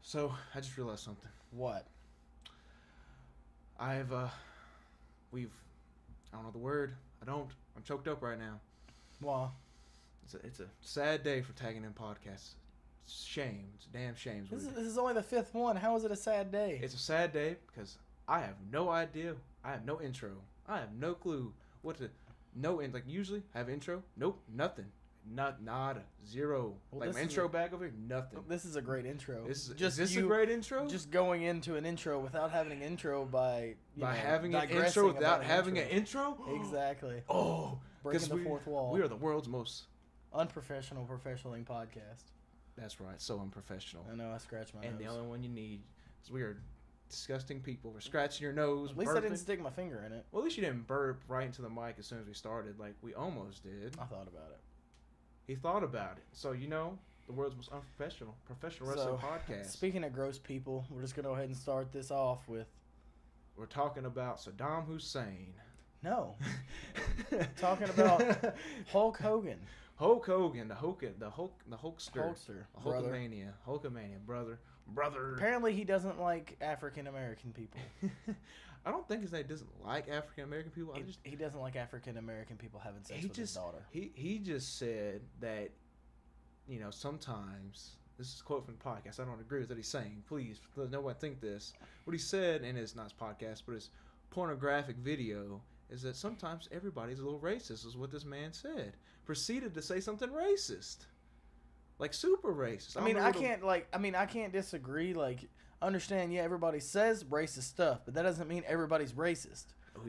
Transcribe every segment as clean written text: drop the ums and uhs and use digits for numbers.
So, I just realized something. What? I don't know the word. I'm choked up right now. Well, It's a sad day for tagging in podcasts. It's a shame. It's a damn shame. this is only the fifth one. How is it a sad day? It's a sad day because I have no idea. I have no intro. I have no clue what to. Like usually I have intro. Nope, nothing. Nada, zero. Well, like my intro back over here, nothing. This is a great intro. Is this a great intro? Just going into an intro without having an intro having an intro without having an intro? Exactly. Oh, breaking the fourth wall. We are the world's most unprofessional professionaling podcast. That's right. So unprofessional. I know. I scratched my nose. And the only one you need is we are disgusting people. We're scratching your nose. At least burping. I didn't stick my finger in it. Well, at least you didn't burp right into the mic as soon as we started. Like we almost did. I thought about it. He thought about it. So the world's most professional wrestling podcast. Speaking of gross people, we're just gonna go ahead and start this off with. We're talking about Saddam Hussein. No. Talking about Hulk Hogan. Hulk Hogan, the Hulkster. Hulkster. Hulkamania, brother. Apparently he doesn't like African American people. I don't think his name doesn't like African American people. He doesn't like African American people having sex with his daughter. He just said that, sometimes, this is a quote from the podcast, I don't agree with what he's saying. Please, let no one think this. What he said in his, not his podcast, but his pornographic video, is that sometimes everybody's a little racist, is what this man said. Proceeded to say something racist. Like super racist. I can't disagree. Like, understand, everybody says racist stuff, but that doesn't mean everybody's racist.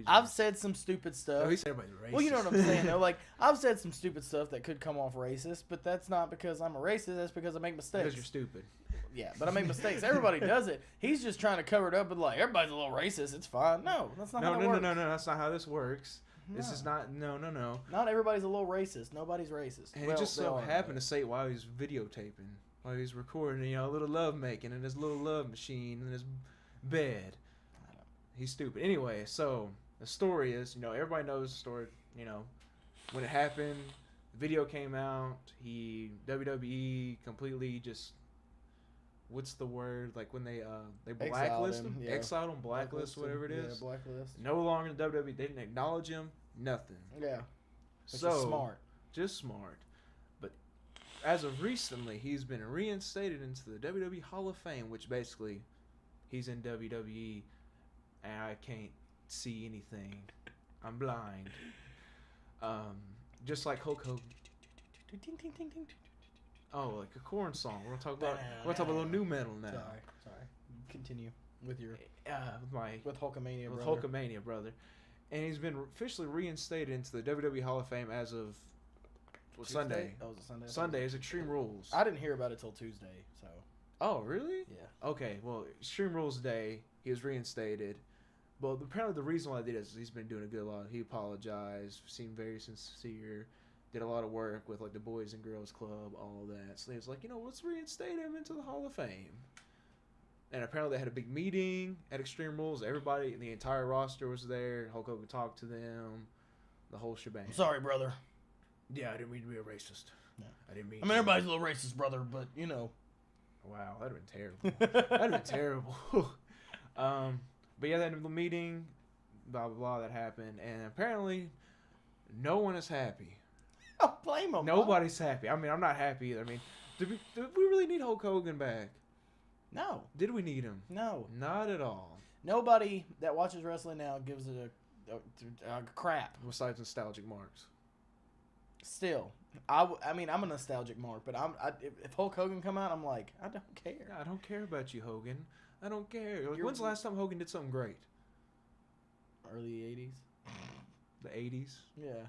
I've said some stupid stuff. He said everybody's racist. Well, you know what I'm saying, though. Like, I've said some stupid stuff that could come off racist, but that's not because I'm a racist. That's because I make mistakes. Because you're stupid. Yeah, but I make mistakes. Everybody does it. He's just trying to cover it up with, like, everybody's a little racist. It's fine. No, that's not how it works. No. That's not how this works. No. This is not. No. Not everybody's a little racist. Nobody's racist. And he just so happened to say it while he was videotaping, while he was recording, a little love making in his little love machine in his bed. He's stupid. Anyway, so the story is, everybody knows the story. When it happened, the video came out. WWE completely just. What's the word? Like when they blacklist him? Yeah. Exiled him, blacklist, whatever it is. Yeah, blacklist. No longer in the WWE. They didn't acknowledge him. Nothing. Yeah. Which is smart. Just smart. But as of recently, he's been reinstated into the WWE Hall of Fame, which basically he's in WWE and I can't see anything. I'm blind. Just like Hulk Hogan. Oh, like a corn song. We're gonna talk about a little new metal now. Sorry. Continue with your with Hulkamania, with brother. Hulkamania, brother. And he's been officially reinstated into the WWE Hall of Fame as of Sunday. That was a Sunday. Sunday is Extreme Rules. I didn't hear about it till Tuesday. So. Oh really? Yeah. Okay. Well, Extreme Rules Day, he was reinstated. Well, apparently the reason why I did it is he's been doing a good lot. He apologized, seemed very sincere. Did a lot of work with like the Boys and Girls Club, all that. So he was like, let's reinstate him into the Hall of Fame. And apparently they had a big meeting at Extreme Rules. Everybody, the entire roster was there. Hulk Hogan talked to them. The whole shebang. Sorry, brother. Yeah, I didn't mean to be a racist. No. I didn't mean. Everybody's a little racist, brother, but Wow, that'd have been terrible. That'd have been terrible. But yeah, that meeting, blah blah blah, that happened, and apparently, no one is happy. I don't blame him. Nobody's happy. I mean, I'm not happy either. I mean, did we really need Hulk Hogan back? No. Did we need him? No. Not at all. Nobody that watches wrestling now gives it a crap. Besides nostalgic marks. Still, I mean, I'm a nostalgic mark, but if Hulk Hogan come out, I'm like, I don't care. I don't care about you, Hogan. I don't care. When's the last time Hogan did something great? Early 80s. The 80s? Yeah.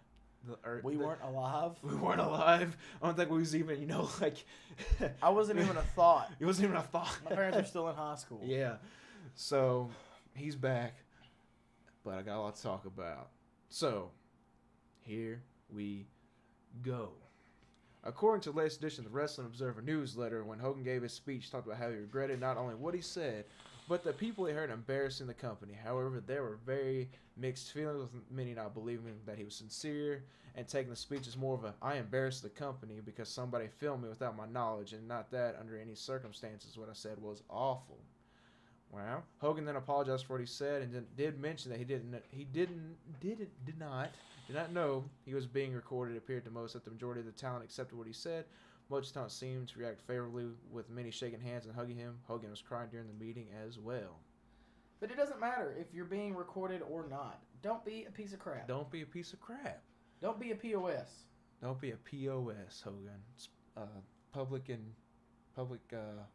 We weren't alive. We weren't alive. I don't think we was even, like... I wasn't even a thought. It wasn't even a thought. My parents are still in high school. Yeah. So, he's back. But I got a lot to talk about. So, here we go. According to the latest edition of the Wrestling Observer newsletter, when Hogan gave his speech, talked about how he regretted not only what he said, But the people he heard embarrassing the company. However, there were very mixed feelings, with many not believing that he was sincere and taking the speech as more of a I embarrassed the company because somebody filmed me without my knowledge, and not that under any circumstances what I said was awful. Well, Hogan then apologized for what he said and did mention that he did not know he was being recorded. It appeared to most that the majority of the talent accepted what he said. Most talent seemed to react favorably, with many shaking hands and hugging him. Hogan was crying during the meeting as well. But it doesn't matter if you're being recorded or not. Don't be a piece of crap. Don't be a piece of crap. Don't be a POS. Don't be a POS, Hogan. It's public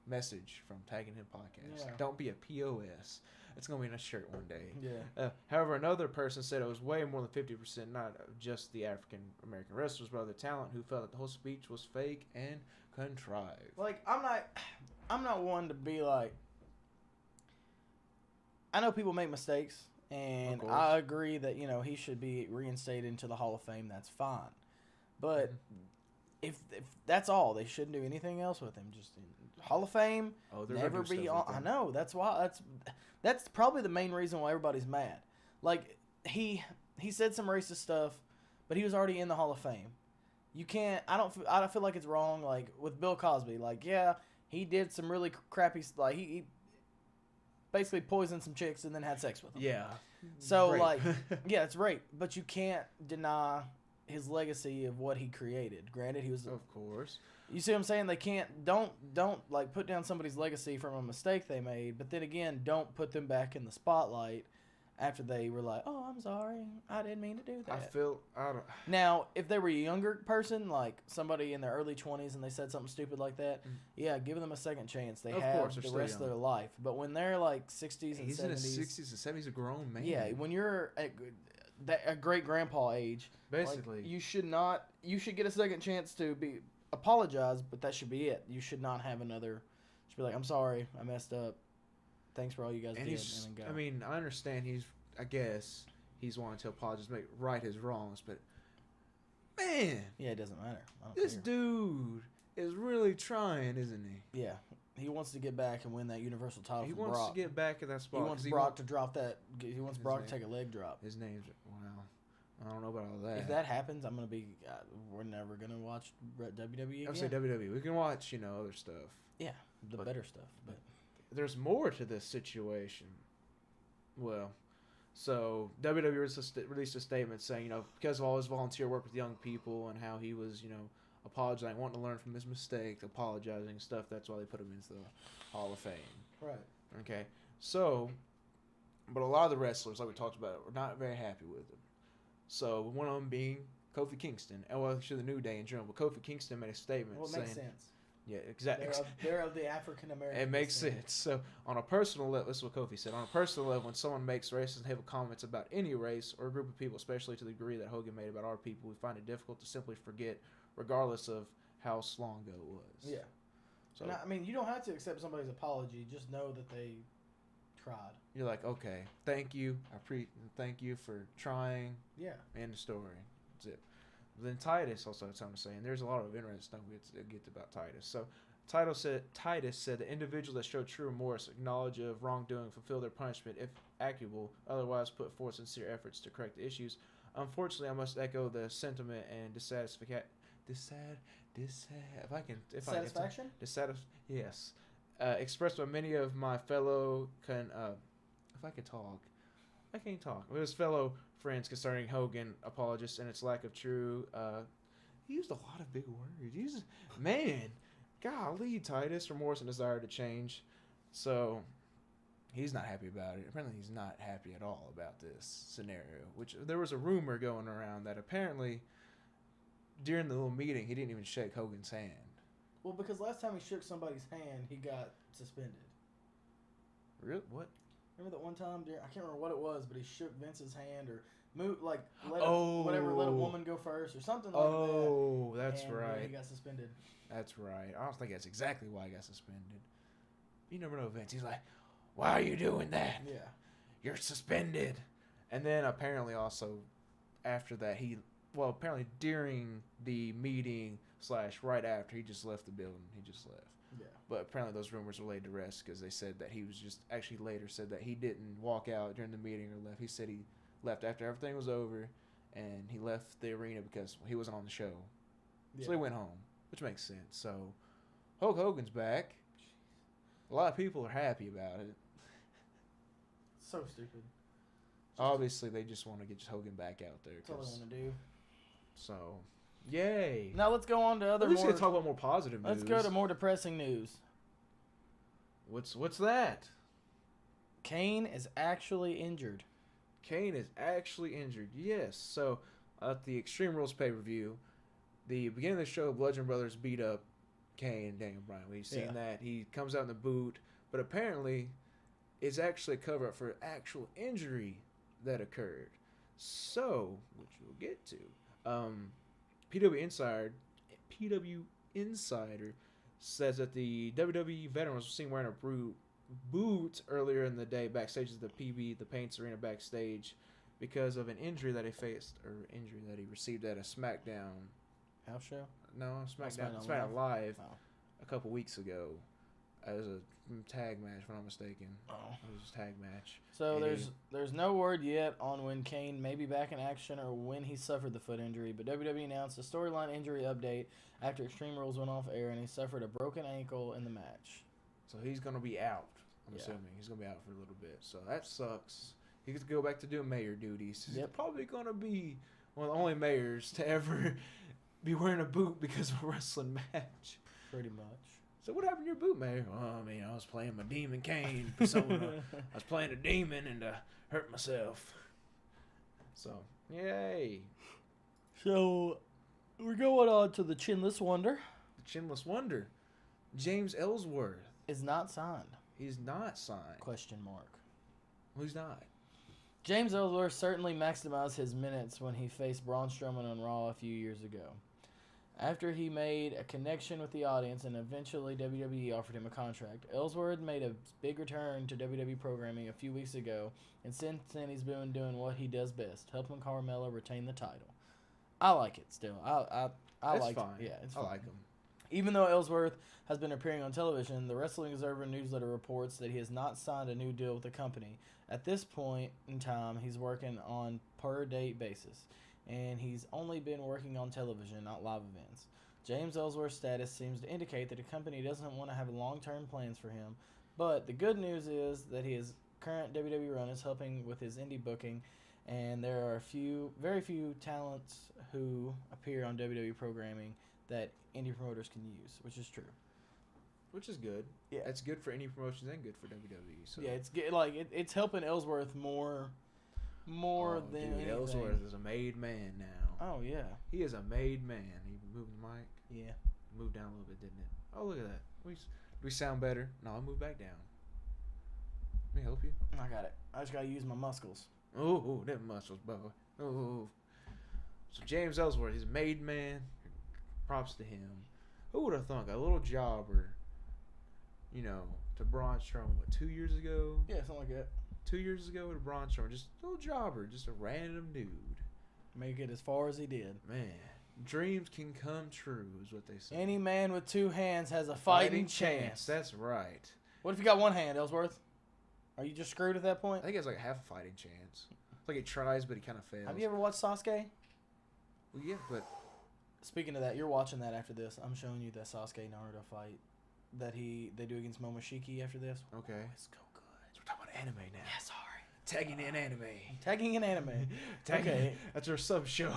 message from Tagging Him Podcast. Yeah. Don't be a POS. It's going to be in a shirt one day. Yeah. However, another person said it was way more than 50%, not just the African-American wrestlers, but other talent who felt that the whole speech was fake and contrived. Like, I'm not one to be like, I know people make mistakes, and I agree that, you know, he should be reinstated into the Hall of Fame. That's fine. But if that's all, they shouldn't do anything else with him. Just Hall of Fame, never be on. I know. That's why. That's probably the main reason why everybody's mad. Like, he said some racist stuff, but he was already in the Hall of Fame. You can't. I don't feel like it's wrong. Like with Bill Cosby. Like, yeah, he did some really crappy. Like he basically poisoned some chicks and then had sex with them. Yeah. So rape. Like, yeah, it's rape. But you can't deny his legacy of what he created. Granted, he was. Of course. You see what I'm saying? They can't. Don't like put down somebody's legacy from a mistake they made. But then again, don't put them back in the spotlight after they were like, "Oh, I'm sorry, I didn't mean to do that." Now, if they were a younger person, like somebody in their early 20s, and they said something stupid like that, yeah, give them a second chance. They have the rest of their life. But when they're like 60s and 70s, he's in his 60s and 70s, a grown man. Yeah, when you're at a great grandpa age, basically, like, you should not. You should get a second chance to apologize, but that should be it. You should not have another. Just be like, "I'm sorry, I messed up. Thanks for all you guys did." And then go. I mean, I understand I guess he's wanting to apologize, right his wrongs, but man, yeah, it doesn't matter. This dude is really trying, isn't he? Yeah, he wants to get back and win that Universal title. He from wants Brock. to get back at that spot. He wants Brock to drop that. He wants Brock to take a leg drop. His name's I don't know about all that. If that happens, I'm gonna be. We're never gonna watch WWE again. I would say WWE. We can watch, other stuff. Yeah, the better stuff. But there's more to this situation. Well, so WWE released a statement saying, because of all his volunteer work with young people and how he was, apologizing, wanting to learn from his mistake, apologizing and stuff. That's why they put him into the Hall of Fame. Right. Okay. So, but a lot of the wrestlers, like we talked about, were not very happy with him. So one of them being Kofi Kingston, and actually the New Day in general. But Kofi Kingston made a statement saying, makes sense. Yeah, exactly. They're of the African American. It makes sense. So on a personal level, this is what Kofi said. On a personal level, when someone makes racist and hateful comments about any race or group of people, especially to the degree that Hogan made about our people, we find it difficult to simply forget, regardless of how long ago it was. Yeah. So I mean, you don't have to accept somebody's apology. Just know that they tried. You're like, okay, thank you. Thank you for trying. Yeah. End of story. That's it. Then Titus also had something to say, and there's a lot of interesting stuff we get about Titus. So Titus said the individuals that show true remorse, acknowledge of wrongdoing, fulfill their punishment if accurable, otherwise put forth sincere efforts to correct the issues. Unfortunately, I must echo the sentiment and dissatisfaction. Yes. Expressed by many of my fellow if I could talk. I can't talk. With his fellow friends concerning Hogan apologists and its lack of true. He used a lot of big words. Golly, Titus, remorse and desire to change. So he's not happy about it. Apparently, he's not happy at all about this scenario. Which there was a rumor going around that apparently during the little meeting he didn't even shake Hogan's hand. Well, because last time he shook somebody's hand, he got suspended. Really? What? Remember that one time? I can't remember what it was, but he shook Vince's hand or let a woman go first or something like that. Oh, that's right. He got suspended. That's right. I don't think that's exactly why he got suspended. You never know Vince. He's like, why are you doing that? Yeah. You're suspended. And then apparently also after that, apparently during the meeting / right after, he just left the building. He just left. Yeah. But apparently those rumors were laid to rest because they said that he was just actually later said that he didn't walk out during the meeting or left. He said he left after everything was over, and he left the arena because he wasn't on the show. Yeah. So he went home, which makes sense. So Hulk Hogan's back. A lot of people are happy about it. So stupid. Obviously, they just want to get Hogan back out there. That's all they want to do. So, yay. Now let's go on to other. We're just gonna talk about more positive news. Let's go to more depressing news. What's that? Kane is actually injured. Kane is actually injured. Yes. So at the Extreme Rules pay-per-view, the beginning of the show, Bludgeon Brothers beat up Kane and Daniel Bryan. We've seen that. He comes out in the boot, but apparently it's actually a cover-up for actual injury that occurred. So, which we'll get to. PW Insider says that the WWE veteran was seen wearing a boot earlier in the day backstage at the PB, the Paints Arena backstage, because of an injury that he faced, or injury that he received at a SmackDown house show. No, SmackDown Live a couple weeks ago. It was a tag match, if I'm not mistaken. Oh. It was a tag match. So there's no word yet on when Kane may be back in action or when he suffered the foot injury, but WWE announced a storyline injury update after Extreme Rules went off air, and he suffered a broken ankle in the match. So he's going to be out, I'm assuming. He's going to be out for a little bit. So that sucks. He gets to go back to doing mayor duties. He's probably going to be one of the only mayors to ever be wearing a boot because of a wrestling match. Pretty much. So what happened to your boot, Mayor? Well, I mean, I was playing my Demon Kane persona. I was playing a demon and hurt myself. So, yay. So, we're going on to the Chinless Wonder. The Chinless Wonder. James Ellsworth. Is not signed. He's not signed. Question mark. Well, he's not. James Ellsworth certainly maximized his minutes when he faced Braun Strowman on Raw a few years ago. After he made a connection with the audience and eventually WWE offered him a contract, Ellsworth made a big return to WWE programming a few weeks ago, and since then he's been doing what he does best, helping Carmella retain the title. I like it still. I like it. Yeah, it's fine. I like him. Even though Ellsworth has been appearing on television, the Wrestling Observer newsletter reports that he has not signed a new deal with the company. At this point in time, he's working on per-date basis, and he's only been working on television, not live events. James Ellsworth's status seems to indicate that the company doesn't want to have long-term plans for him, but the good news is that his current WWE run is helping with his indie booking, and there are very few talents who appear on WWE programming that indie promoters can use, which is true. Which is good. Yeah, it's good for indie promotions and good for WWE. So yeah, it's helping Ellsworth more than anything. Ellsworth is a made man now. Oh yeah, he is a made man. He moved the mic. Yeah, moved down a little bit, didn't it? Oh, look at that. We sound better. No, I'll move back down. Let me help you. I got it. I just gotta use my muscles. Oh, them muscles, boy. Oh. So James Ellsworth, he's a made man. Props to him. Who would have thunk a little jobber, to Braun Strowman, 2 years ago? Yeah, something like that. 2 years ago to Braun Strowman, just a little jobber, just a random dude. Make it as far as he did. Man, dreams can come true, is what they say. Any man with two hands has a fighting chance. That's right. What if you got one hand, Ellsworth? Are you just screwed at that point? I think it's like half a fighting chance. It's like he tries, but he kind of fails. Have you ever watched Sasuke? Well, yeah, but... Speaking of that, you're watching that after this. I'm showing you that Sasuke Naruto fight that they do against Momoshiki after this. Okay. Oh, it's so good. So we're talking about anime now. Yeah, sorry. Tagging in anime. Tagging in anime. Okay. That's our sub-show.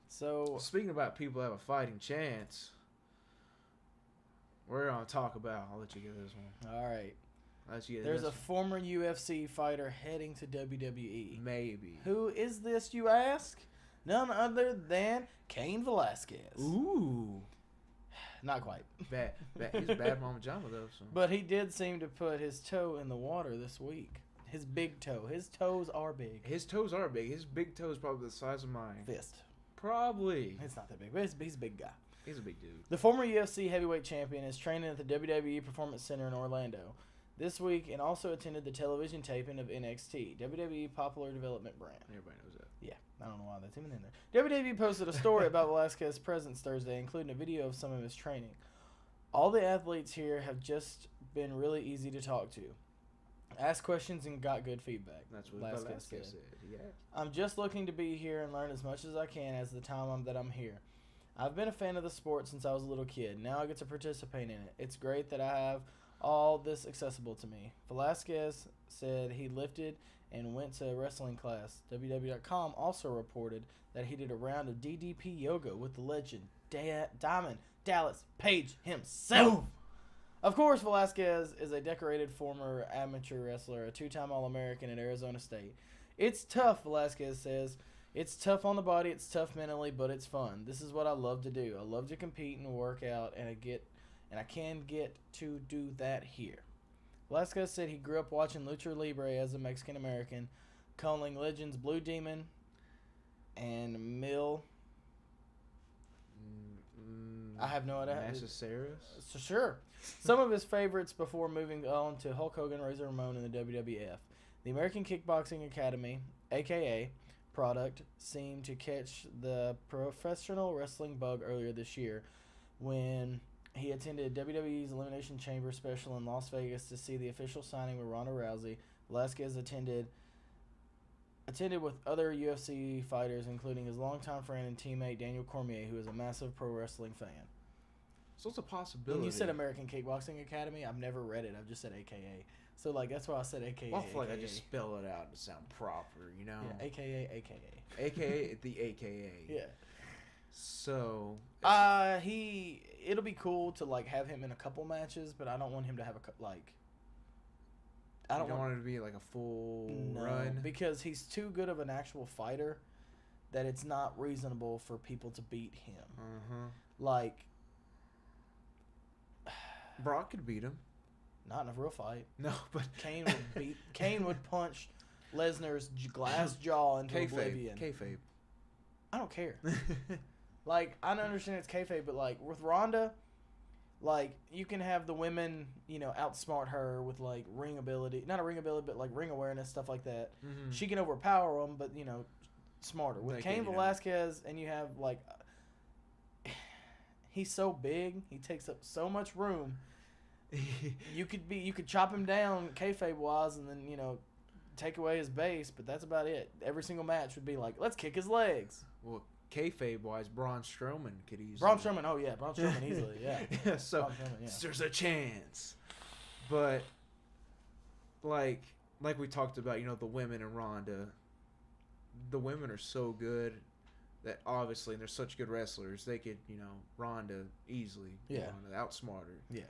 So... Speaking about people that have a fighting chance, we're going to talk about... I'll let you get this one. All right. There's a former UFC fighter heading to WWE. Maybe. Who is this, you ask? None other than Cain Velasquez. Ooh. Not quite. Bad. He's a bad mama jama, though. So. But he did seem to put his toe in the water this week. His big toe. His toes are big. His toes are big. His big toe is probably the size of mine. Fist. Probably. It's not that big, but he's a big guy. He's a big dude. The former UFC heavyweight champion is training at the WWE Performance Center in Orlando this week and also attended the television taping of NXT, WWE popular development brand. Everybody knows that. Yeah. I don't know why that's even in there. WWE posted a story about Velasquez's presence Thursday, including a video of some of his training. All the athletes here have just been really easy to talk to. Asked questions and got good feedback. That's what Velasquez said. Yeah. I'm just looking to be here and learn as much as I can as the time that I'm here. I've been a fan of the sport since I was a little kid. Now I get to participate in it. It's great that I have all this accessible to me. Velasquez said he lifted and went to a wrestling class. WWE.com also reported that he did a round of DDP yoga with the legend Diamond Dallas Page himself. Of course, Velasquez is a decorated former amateur wrestler, a two-time All-American at Arizona State. It's tough, Velasquez says. It's tough on the body, it's tough mentally, but it's fun. This is what I love to do. I love to compete and work out, and I can get to do that here. Velasquez said he grew up watching Lucha Libre as a Mexican-American, calling legends Blue Demon and Mil. I have no idea. Masaceras? So sure. Some of his favorites before moving on to Hulk Hogan, Razor Ramon, and the WWF. The American Kickboxing Academy, a.k.a. product, seemed to catch the professional wrestling bug earlier this year when he attended WWE's Elimination Chamber special in Las Vegas to see the official signing with Ronda Rousey. Velasquez attended with other UFC fighters, including his longtime friend and teammate Daniel Cormier, who is a massive pro wrestling fan. So it's a possibility. When you said American Kickboxing Academy, I've never read it. I've just said AKA. So, like, that's why I said AKA. Well, I feel like I just spell it out to sound proper, you know? Yeah, AKA. AKA the AKA. Yeah. So. It'll be cool to, like, have him in a couple matches, but I don't want him to have I don't want it to be like a full run? Because he's too good of an actual fighter that it's not reasonable for people to beat him. Uh-huh. Like, Brock could beat him. Not in a real fight. No, but Kane would punch Lesnar's glass jaw into oblivion. Kayfabe. I don't care. Like, I don't understand it's kayfabe, but, like, with Ronda, like, you can have the women, you know, outsmart her with, like, ring ability. Not a ring ability, but, like, ring awareness, stuff like that. Mm-hmm. She can overpower them, but, you know, smarter. With Cain Velasquez, and you have, like, he's so big, he takes up so much room. You could chop him down kayfabe-wise and then, you know, take away his base, but that's about it. Every single match would be like, let's kick his legs. Well, kayfabe-wise, Braun Strowman could easily. Braun Strowman easily, yeah. Yeah, so there's a chance. But, like we talked about, you know, the women in Ronda, the women are so good that obviously, and they're such good wrestlers, they could, you know, Ronda easily, outsmart her. Yeah.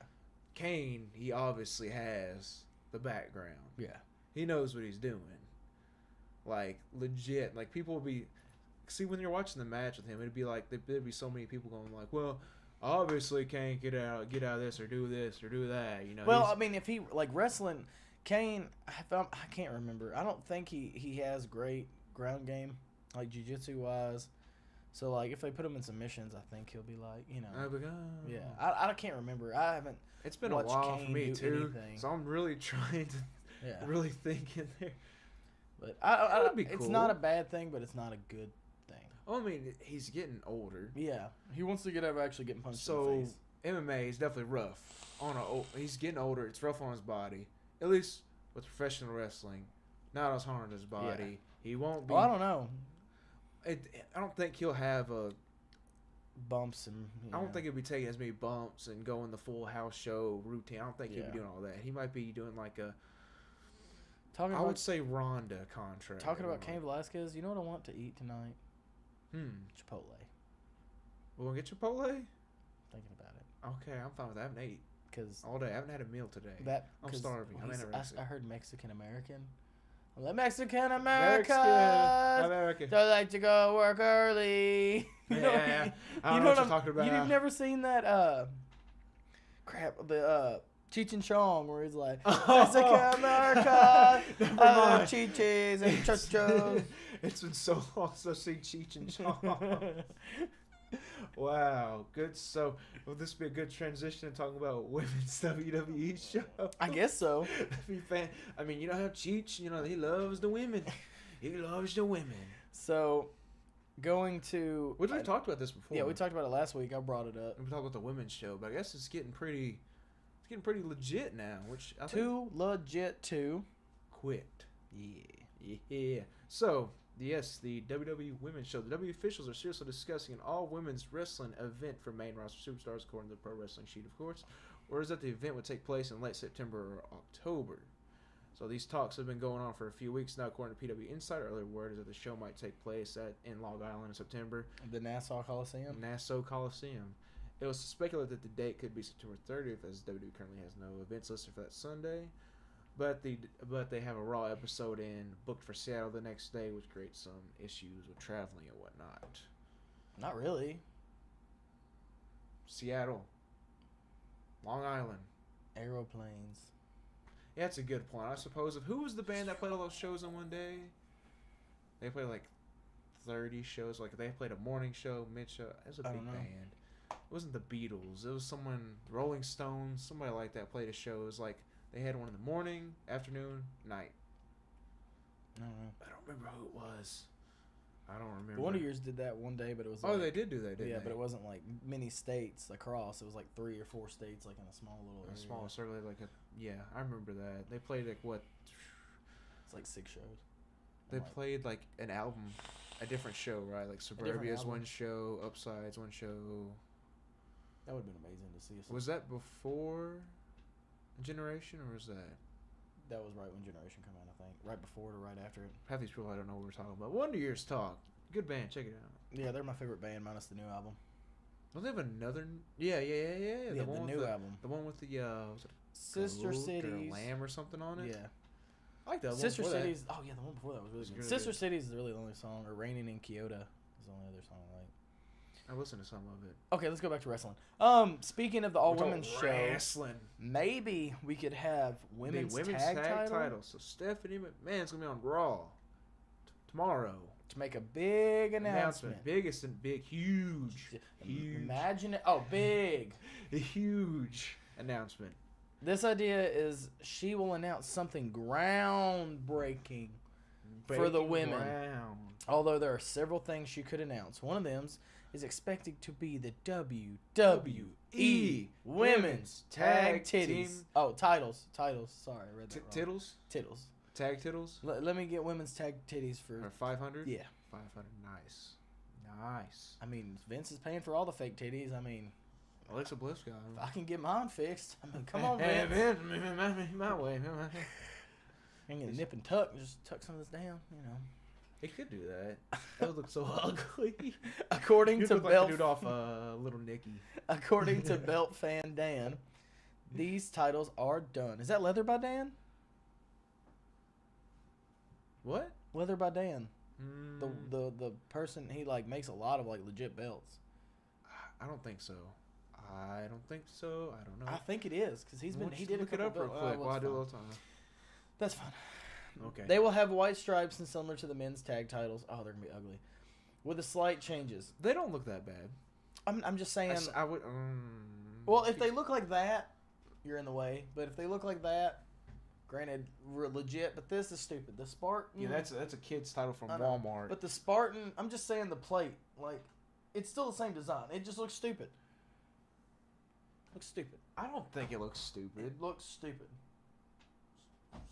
Kane, he obviously has the background. Yeah. He knows what he's doing. Like, legit. Like, people will be... See, when you're watching the match with him, it'd be like... There'd be so many people going like, well, obviously Kane get out of this or do that, you know. Well, I mean, if he... Like, wrestling... Kane... I can't remember. I don't think he has great ground game. Like, jiu-jitsu-wise. So, like, if they put him in submissions, I think he'll be like, you know... Yeah. I can't remember. I haven't... It's been a while for me, too. Anything. So I'm really trying to... really think in there. But it's not a bad thing, but it's not a good thing. Oh, I mean, he's getting older. Yeah. He wants to get over actually getting punched in the face. MMA is definitely rough. He's getting older. It's rough on his body. At least with professional wrestling. Not as hard on his body. Yeah. He won't be... Well, I don't know. I don't think he'll have a... bumps and I don't think he'll be taking as many bumps and going the full house show routine. I don't think he'll be doing all that. He might be doing like a... I would say Ronda contract. Talking about Cain Velasquez, you know what I want to eat tonight? Chipotle. We're going to get Chipotle? Thinking about it. Okay, I'm fine with that. I haven't ate all day. I haven't had a meal today. I'm starving. I heard Mexican-American. I'm like, Mexican-America. Don't like to go work early. You know what I'm talking about. You've never seen that, the Cheech and Chong, where he's like, Mexican-America, Cheeches and Chochos. It's been so long since I've seen Cheech and Chong. Wow, good. So, will this be a good transition to talking about women's WWE show? I guess so. I mean, you know how Cheech, you know, he loves the women. He loves the women. So, going to... Which we talked about this before. Yeah, we talked about it last week. I brought it up. We talked about the women's show, but I guess it's getting pretty legit now, which I Too legit to quit. Yeah. Yeah. So, yes, the WWE Women's Show. The W officials are seriously discussing an all-women's wrestling event for main roster superstars, according to the Pro Wrestling Sheet, of course. Whereas that the event would take place in late September or October. So these talks have been going on for a few weeks now, according to PW Insider. Earlier word is that the show might take place in Long Island in September. The Nassau Coliseum? Nassau Coliseum. It was speculated that the date could be September 30th, as WWE currently has no events listed for that Sunday. But they have a Raw episode booked for Seattle the next day, which creates some issues with traveling and whatnot. Not really. Seattle. Long Island. Aeroplanes. Yeah, that's a good point. I suppose who was the band that played all those shows in one day? They played like 30 shows. Like they played a morning show, mid show. It was a big band. It wasn't the Beatles. It was someone, Rolling Stones, somebody like that played a show. It was like they had one in the morning, afternoon, night. I don't know. I don't remember who it was. I don't remember. The Wonder Years did that one day, but it was they did do that, didn't they? but it wasn't like many states across. It was like 3 or 4 states, like in a small little area. A small circle, I remember that. They played like what? It's like 6 shows. They played like an album, a different show, right? Like Suburbia's one show, Upside's one show. That would have been amazing to see. Was that before Generation, or was that? That was right when Generation came out, I think. Right before it or right after it. Half these people I don't know what we're talking about. Wonder Years Talk. Good band. Check it out. Yeah, they're my favorite band minus the new album. Don't they have another? Yeah. The new album. The one with the was it Sister Cities. Or a lamb or something on it? Yeah. I like that one. Sister Cities. Oh, yeah, the one before that was really good. Really Sister good. Cities is really the only song. Or Raining in Kyoto is the only other song I like. I listened to some of it. Okay, let's go back to wrestling. Speaking of the all-women's show, wrestling. Maybe we could have women's tag titles. So Stephanie McMahon's going to be on Raw tomorrow. To make a big announcement. Biggest and big, huge. Imagine it. Oh, big. A huge announcement. This idea is she will announce something groundbreaking for the women. Although there are several things she could announce. One of them is expected to be the WWE Women's Tag Titties. Oh, titles. Sorry, I read that wrong. Tittles. Tag tittles? Let me get women's tag titties for 500? Yeah. 500. Nice. I mean, Vince is paying for all the fake titties. I mean, Alexa Bliss got if I can get mine fixed. I mean, come on, Vince. My way. I'm gonna nip and tuck. Just tuck some of this down, you know. He could do that. That would look so ugly. According to look Belt, like the dude off Little Nicky. According to Belt fan Dan, these titles are done. Is that Leather by Dan? What? Leather by Dan. The person he like makes a lot of like legit belts. I don't think so. I don't know. I think it is because he did look it up real quick while I do a little time. That's fine. Okay. They will have white stripes and similar to the men's tag titles. Oh, they're gonna be ugly, with the slight changes. They don't look that bad. I'm just saying. I would. Well, if they look like that, you're in the way. But if they look like that, granted, legit. But this is stupid. The Spartan. Yeah, that's a kid's title from Walmart. But the Spartan, I'm just saying the plate, like, it's still the same design. It just looks stupid. Looks stupid. I don't think it looks stupid. It looks stupid.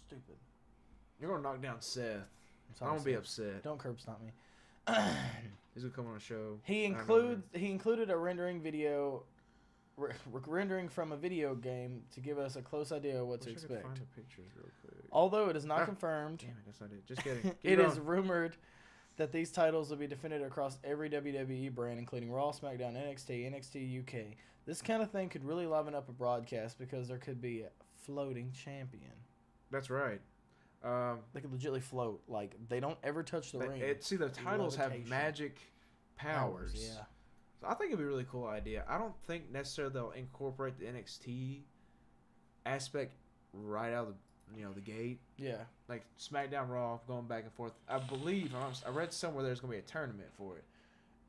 Stupid. You're gonna knock down Seth. I'm gonna be upset. Don't curb stomp me. He's gonna come on a show. He included a rendering from a video game to give us a close idea of what to expect. Find the pictures real quick. Although it is not confirmed, damn it, that's not it. Just kidding. it is rumored that these titles will be defended across every WWE brand, including Raw, SmackDown, NXT, NXT UK. This kind of thing could really liven up a broadcast because there could be a floating champion. That's right. They could legitimately float. Like, they don't ever touch the ring. See, the titles have magic powers. Yeah. So I think it'd be a really cool idea. I don't think necessarily they'll incorporate the NXT aspect right out of the gate. Yeah. Like SmackDown, Raw, going back and forth. I believe, I read somewhere there's going to be a tournament for it.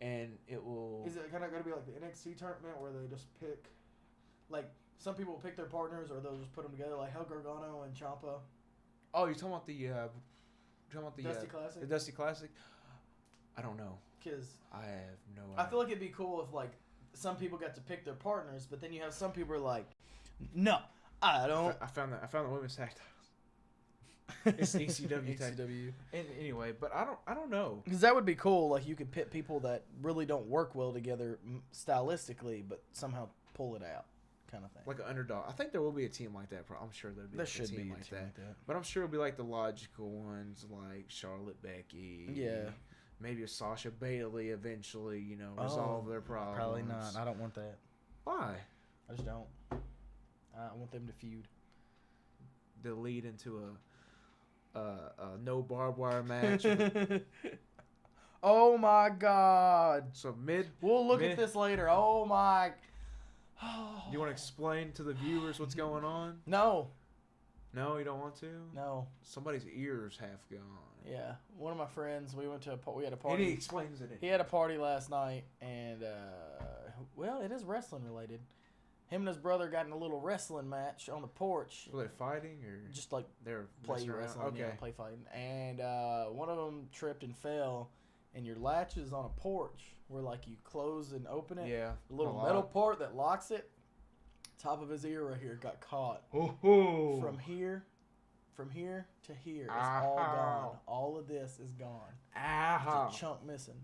And it will... Is it kind of going to be like the NXT tournament where they just pick... Like, some people will pick their partners or they'll just put them together, like Hell Gargano and Ciampa. Oh, you're talking about the Dusty Classic? The Dusty Classic? I don't know. Because I have no idea. I feel like it'd be cool if like some people got to pick their partners, but then you have some people who are like, no, I don't. I found the women's tag titles. It's ECW tag. ECW. And anyway, but I don't know. Because that would be cool. Like you could pit people that really don't work well together stylistically, but somehow pull it out, kind of thing. Like an underdog. I think there will be a team like that. I'm sure there'll be There like should a team be like a team that. like that. But I'm sure it'll be like the logical ones, like Charlotte, Becky. Yeah. Maybe a Sasha Bailey eventually. You know, resolve their problems. Probably not. I don't want that. Why? I just don't. I want them to feud. To lead into a no barbed wire match. Oh my God! So We'll look at this later. Oh my. Do you want to explain to the viewers what's going on? No. No, you don't want to. No. Somebody's ears have gone. Yeah, one of my friends. We went to we had a party. And he explains it. He had a party last night, and well, it is wrestling related. Him and his brother got in a little wrestling match on the porch. Were they fighting or just like they're play messing around? wrestling? Okay. Yeah, play fighting. And one of them tripped and fell, and your latch is on a porch where like you close and open it. Yeah. The little metal part that locks it. Top of his ear right here got caught. Oh. From here to here is all gone. All of this is gone. Ow. It's a chunk missing.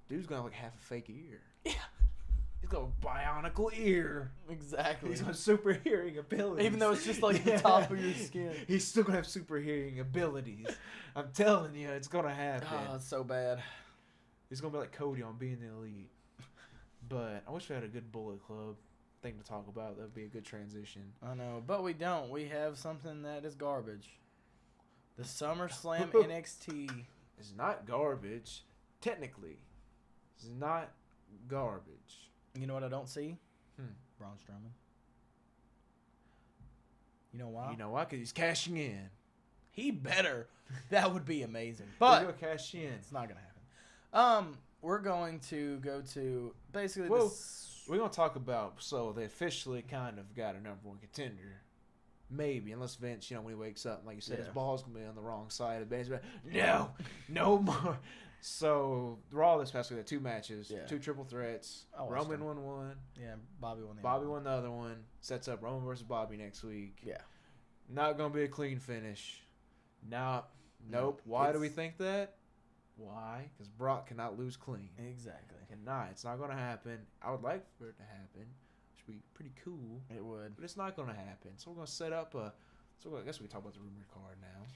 Dude's gonna have like half a fake ear. Yeah. He's got a bionicle ear. Exactly. He's got super hearing abilities. Even though it's just like the top of your skin. He's still gonna have super hearing abilities. I'm telling you, it's gonna happen. Oh, it's so bad. He's gonna be like Cody on Being the Elite. But I wish we had a good Bullet Club thing to talk about. That'd be a good transition. I know, but we don't. We have something that is garbage. The SummerSlam NXT. It's not garbage. Technically, it's not garbage. You know what I don't see? Hmm. Braun Strowman. You know why? You know why? Because he's cashing in. He better. That would be amazing. He's But gonna cash in. it's not gonna happen. We're going to go to basically this. We're gonna talk about, so they officially kind of got a number one contender. Maybe, unless Vince, when he wakes up, like you said, his ball's gonna be on the wrong side of the bench. No more. So Raw this past week had 2 matches, 2 triple threats. Roman won one. Yeah, Bobby won the Bobby won the other one. Sets up Roman versus Bobby next week. Yeah. Not gonna be a clean finish. Nope. Why do we think that? Why? Because Brock cannot lose clean. Exactly. Cannot. It's not gonna happen. I would like for it to happen. Which would be pretty cool. It would. But it's not gonna happen. So we're gonna set up a. So I guess we can talk about the rumored card now.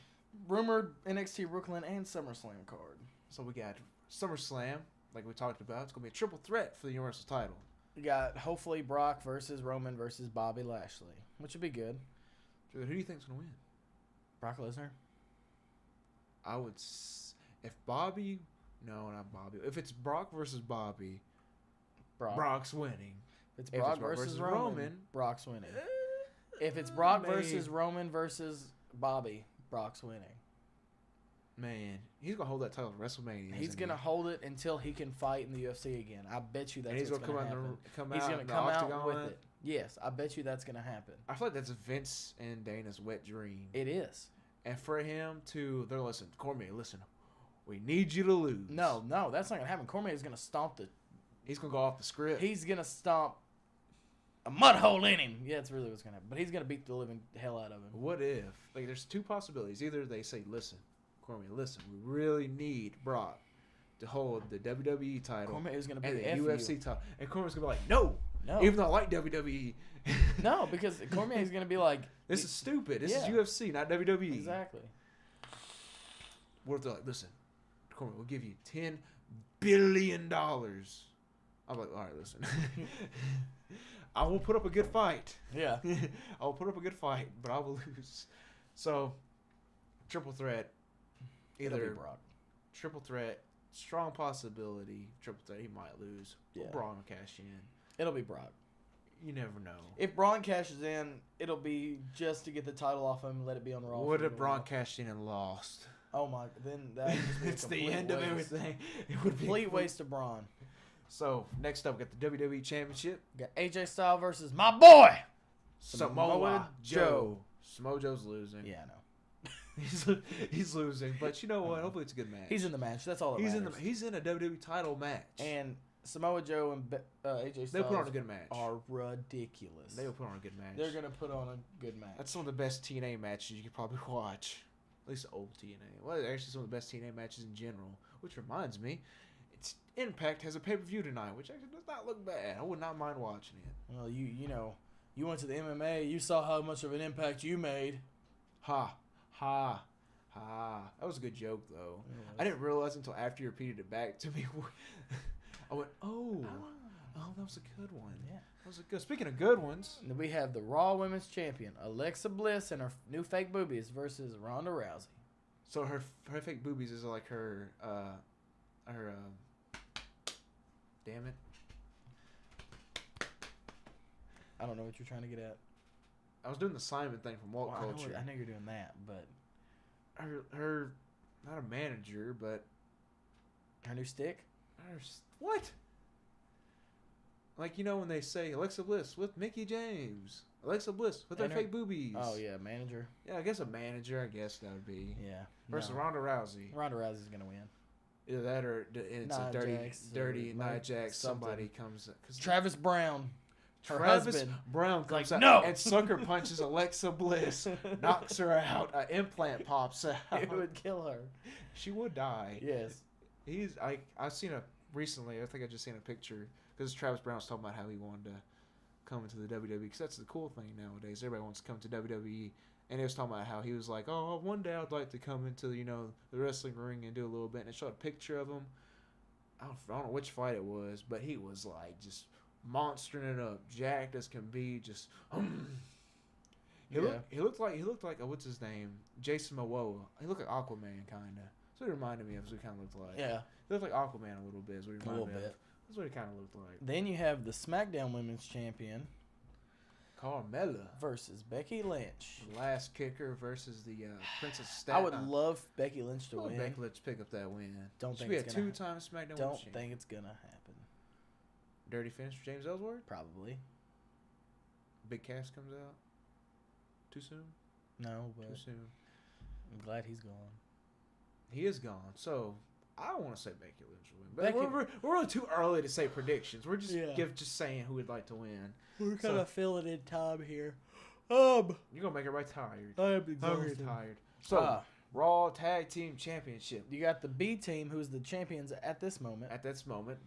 Rumored NXT Brooklyn and SummerSlam card. So we got SummerSlam, like we talked about. It's gonna be a triple threat for the Universal title. We got hopefully Brock versus Roman versus Bobby Lashley, which would be good. Who do you think's gonna win? Brock Lesnar. I would. If Bobby, no, not Bobby. If it's Brock versus Bobby, Brock's winning. If it's Brock versus Roman, Brock's winning. If it's Brock versus Roman versus Bobby, Brock's winning. Man, he's gonna hold that title at WrestleMania. He's gonna hold it until he can fight in the UFC again. I bet you that's what's gonna happen. He's gonna come out with it. Yes, I bet you that's gonna happen. I feel like that's Vince and Dana's wet dream. It is. And for him to, Cormier, listen, we need you to lose. No, that's not gonna happen. Cormier is gonna stomp the. He's gonna go off the script. He's gonna stomp a mud hole in him. Yeah, that's really what's gonna happen. But he's gonna beat the living hell out of him. What if? Like, there's 2 possibilities. Either they say, listen, Cormier, listen, we really need Brock to hold the WWE title. Cormier is gonna be and the UFC title. And Cormier's gonna be like, no. Even though I like WWE. No, because Cormier is gonna be like, this is stupid. This is UFC, not WWE. Exactly. What if they're like, listen, Cormier, we'll give you $10 billion. I'm like, all right, listen. I will put up a good fight. Yeah. I will put up a good fight, but I will lose. So, triple threat. Either Brock. Triple threat, strong possibility. Triple threat, he might lose. Yeah. Braun will cash in. It'll be Brock. You never know. If Braun cashes in, it'll be just to get the title off him and let it be on the Raw. What if Braun cashed in and lost? Oh my! Then that would just be it's the end of everything. It would be complete waste of Braun. So next up, we got the WWE Championship. We got AJ Styles versus my boy Samoa Joe. Samoa Joe's losing. Yeah, I know. He's losing, but you know what? Hopefully it's a good match. He's in the match. That's all that matters. He's in a WWE title match. And Samoa Joe and AJ Styles They'll put on a good match. Are ridiculous. They'll put on a good match. They're gonna put on a good match. That's some of the best TNA matches you could probably watch. At least old TNA. Well, actually, some of the best TNA matches in general. Which reminds me, it's Impact has a pay-per-view tonight, which actually does not look bad. I would not mind watching it. Well, you know, you went to the MMA. You saw how much of an impact you made. Ha. That was a good joke, though. I didn't realize until after you repeated it back to me. I went, oh, that was a good one. Yeah. That was a good. Speaking of good ones, we have the Raw Women's Champion, Alexa Bliss, and her new fake boobies versus Ronda Rousey. So her fake boobies is like her damn it. I don't know what you're trying to get at. I was doing the Simon thing from Walt Culture. I know you're doing that, but her not a manager, but her new stick. What? Like, you know when they say Alexa Bliss with Mickey James, Alexa Bliss with her fake boobies. Oh yeah, manager. Yeah, I guess a manager. I guess that would be. Yeah. Versus Ronda Rousey. Ronda Rousey's gonna win. Either that or it's a dirty Nia Jax. Somebody comes. Travis Brown. Travis Brown comes out and sucker punches Alexa Bliss, knocks her out. An implant pops out. It would kill her. She would die. Yes. I've seen recently. I think I just seen a picture because Travis Brown was talking about how he wanted to come into the WWE because that's the cool thing nowadays. Everybody wants to come to WWE, and he was talking about how he was like, oh, one day I'd like to come into the wrestling ring and do a little bit. And it showed a picture of him. I don't know which fight it was, but he was like just monstering it up, jacked as can be, just he looked like what's his name, Jason Momoa. He looked like Aquaman kinda. That's what he reminded me of. That's what he kinda looked like. Yeah. He looked like Aquaman a little bit, is what he reminded me of. That's what he kinda looked like. Then you have the SmackDown Women's Champion Carmella versus Becky Lynch. Last kicker versus the Princess Stat. I would love Becky Lynch to win. Becky Lynch pick up that win. Don't She'll think be a two-time SmackDown. Don't think it's gonna happen. Dirty finish for James Ellsworth? Probably. Big Cass comes out? Too soon? No, but too soon. I'm glad he's gone. He is gone. So, I don't want to say Becky Lynch will win. But we're really too early to say predictions. We're just just saying who we'd like to win. We're kind of filling in time here. You're going to make everybody tired. I am exhausted. I'm tired. So, Raw Tag Team Championship. You got the B Team, who's the champions at this moment.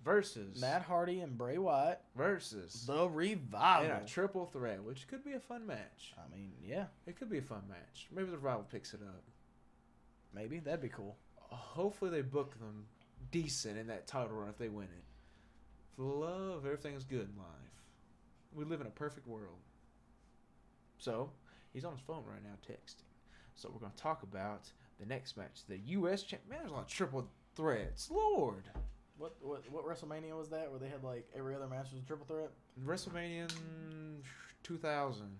Versus Matt Hardy and Bray Wyatt. Versus The Revival. In a triple threat, which could be a fun match. I mean, yeah. It could be a fun match. Maybe the Revival picks it up. Maybe. That'd be cool. Hopefully they book them decent in that title run if they win it. For the love, everything is good in life. We live in a perfect world. So, he's on his phone right now texting. So we're going to talk about the next match. The U.S. champ. Man, there's a lot of triple threats. Lord. What WrestleMania was that where they had like every other match was a triple threat? WrestleMania 2000.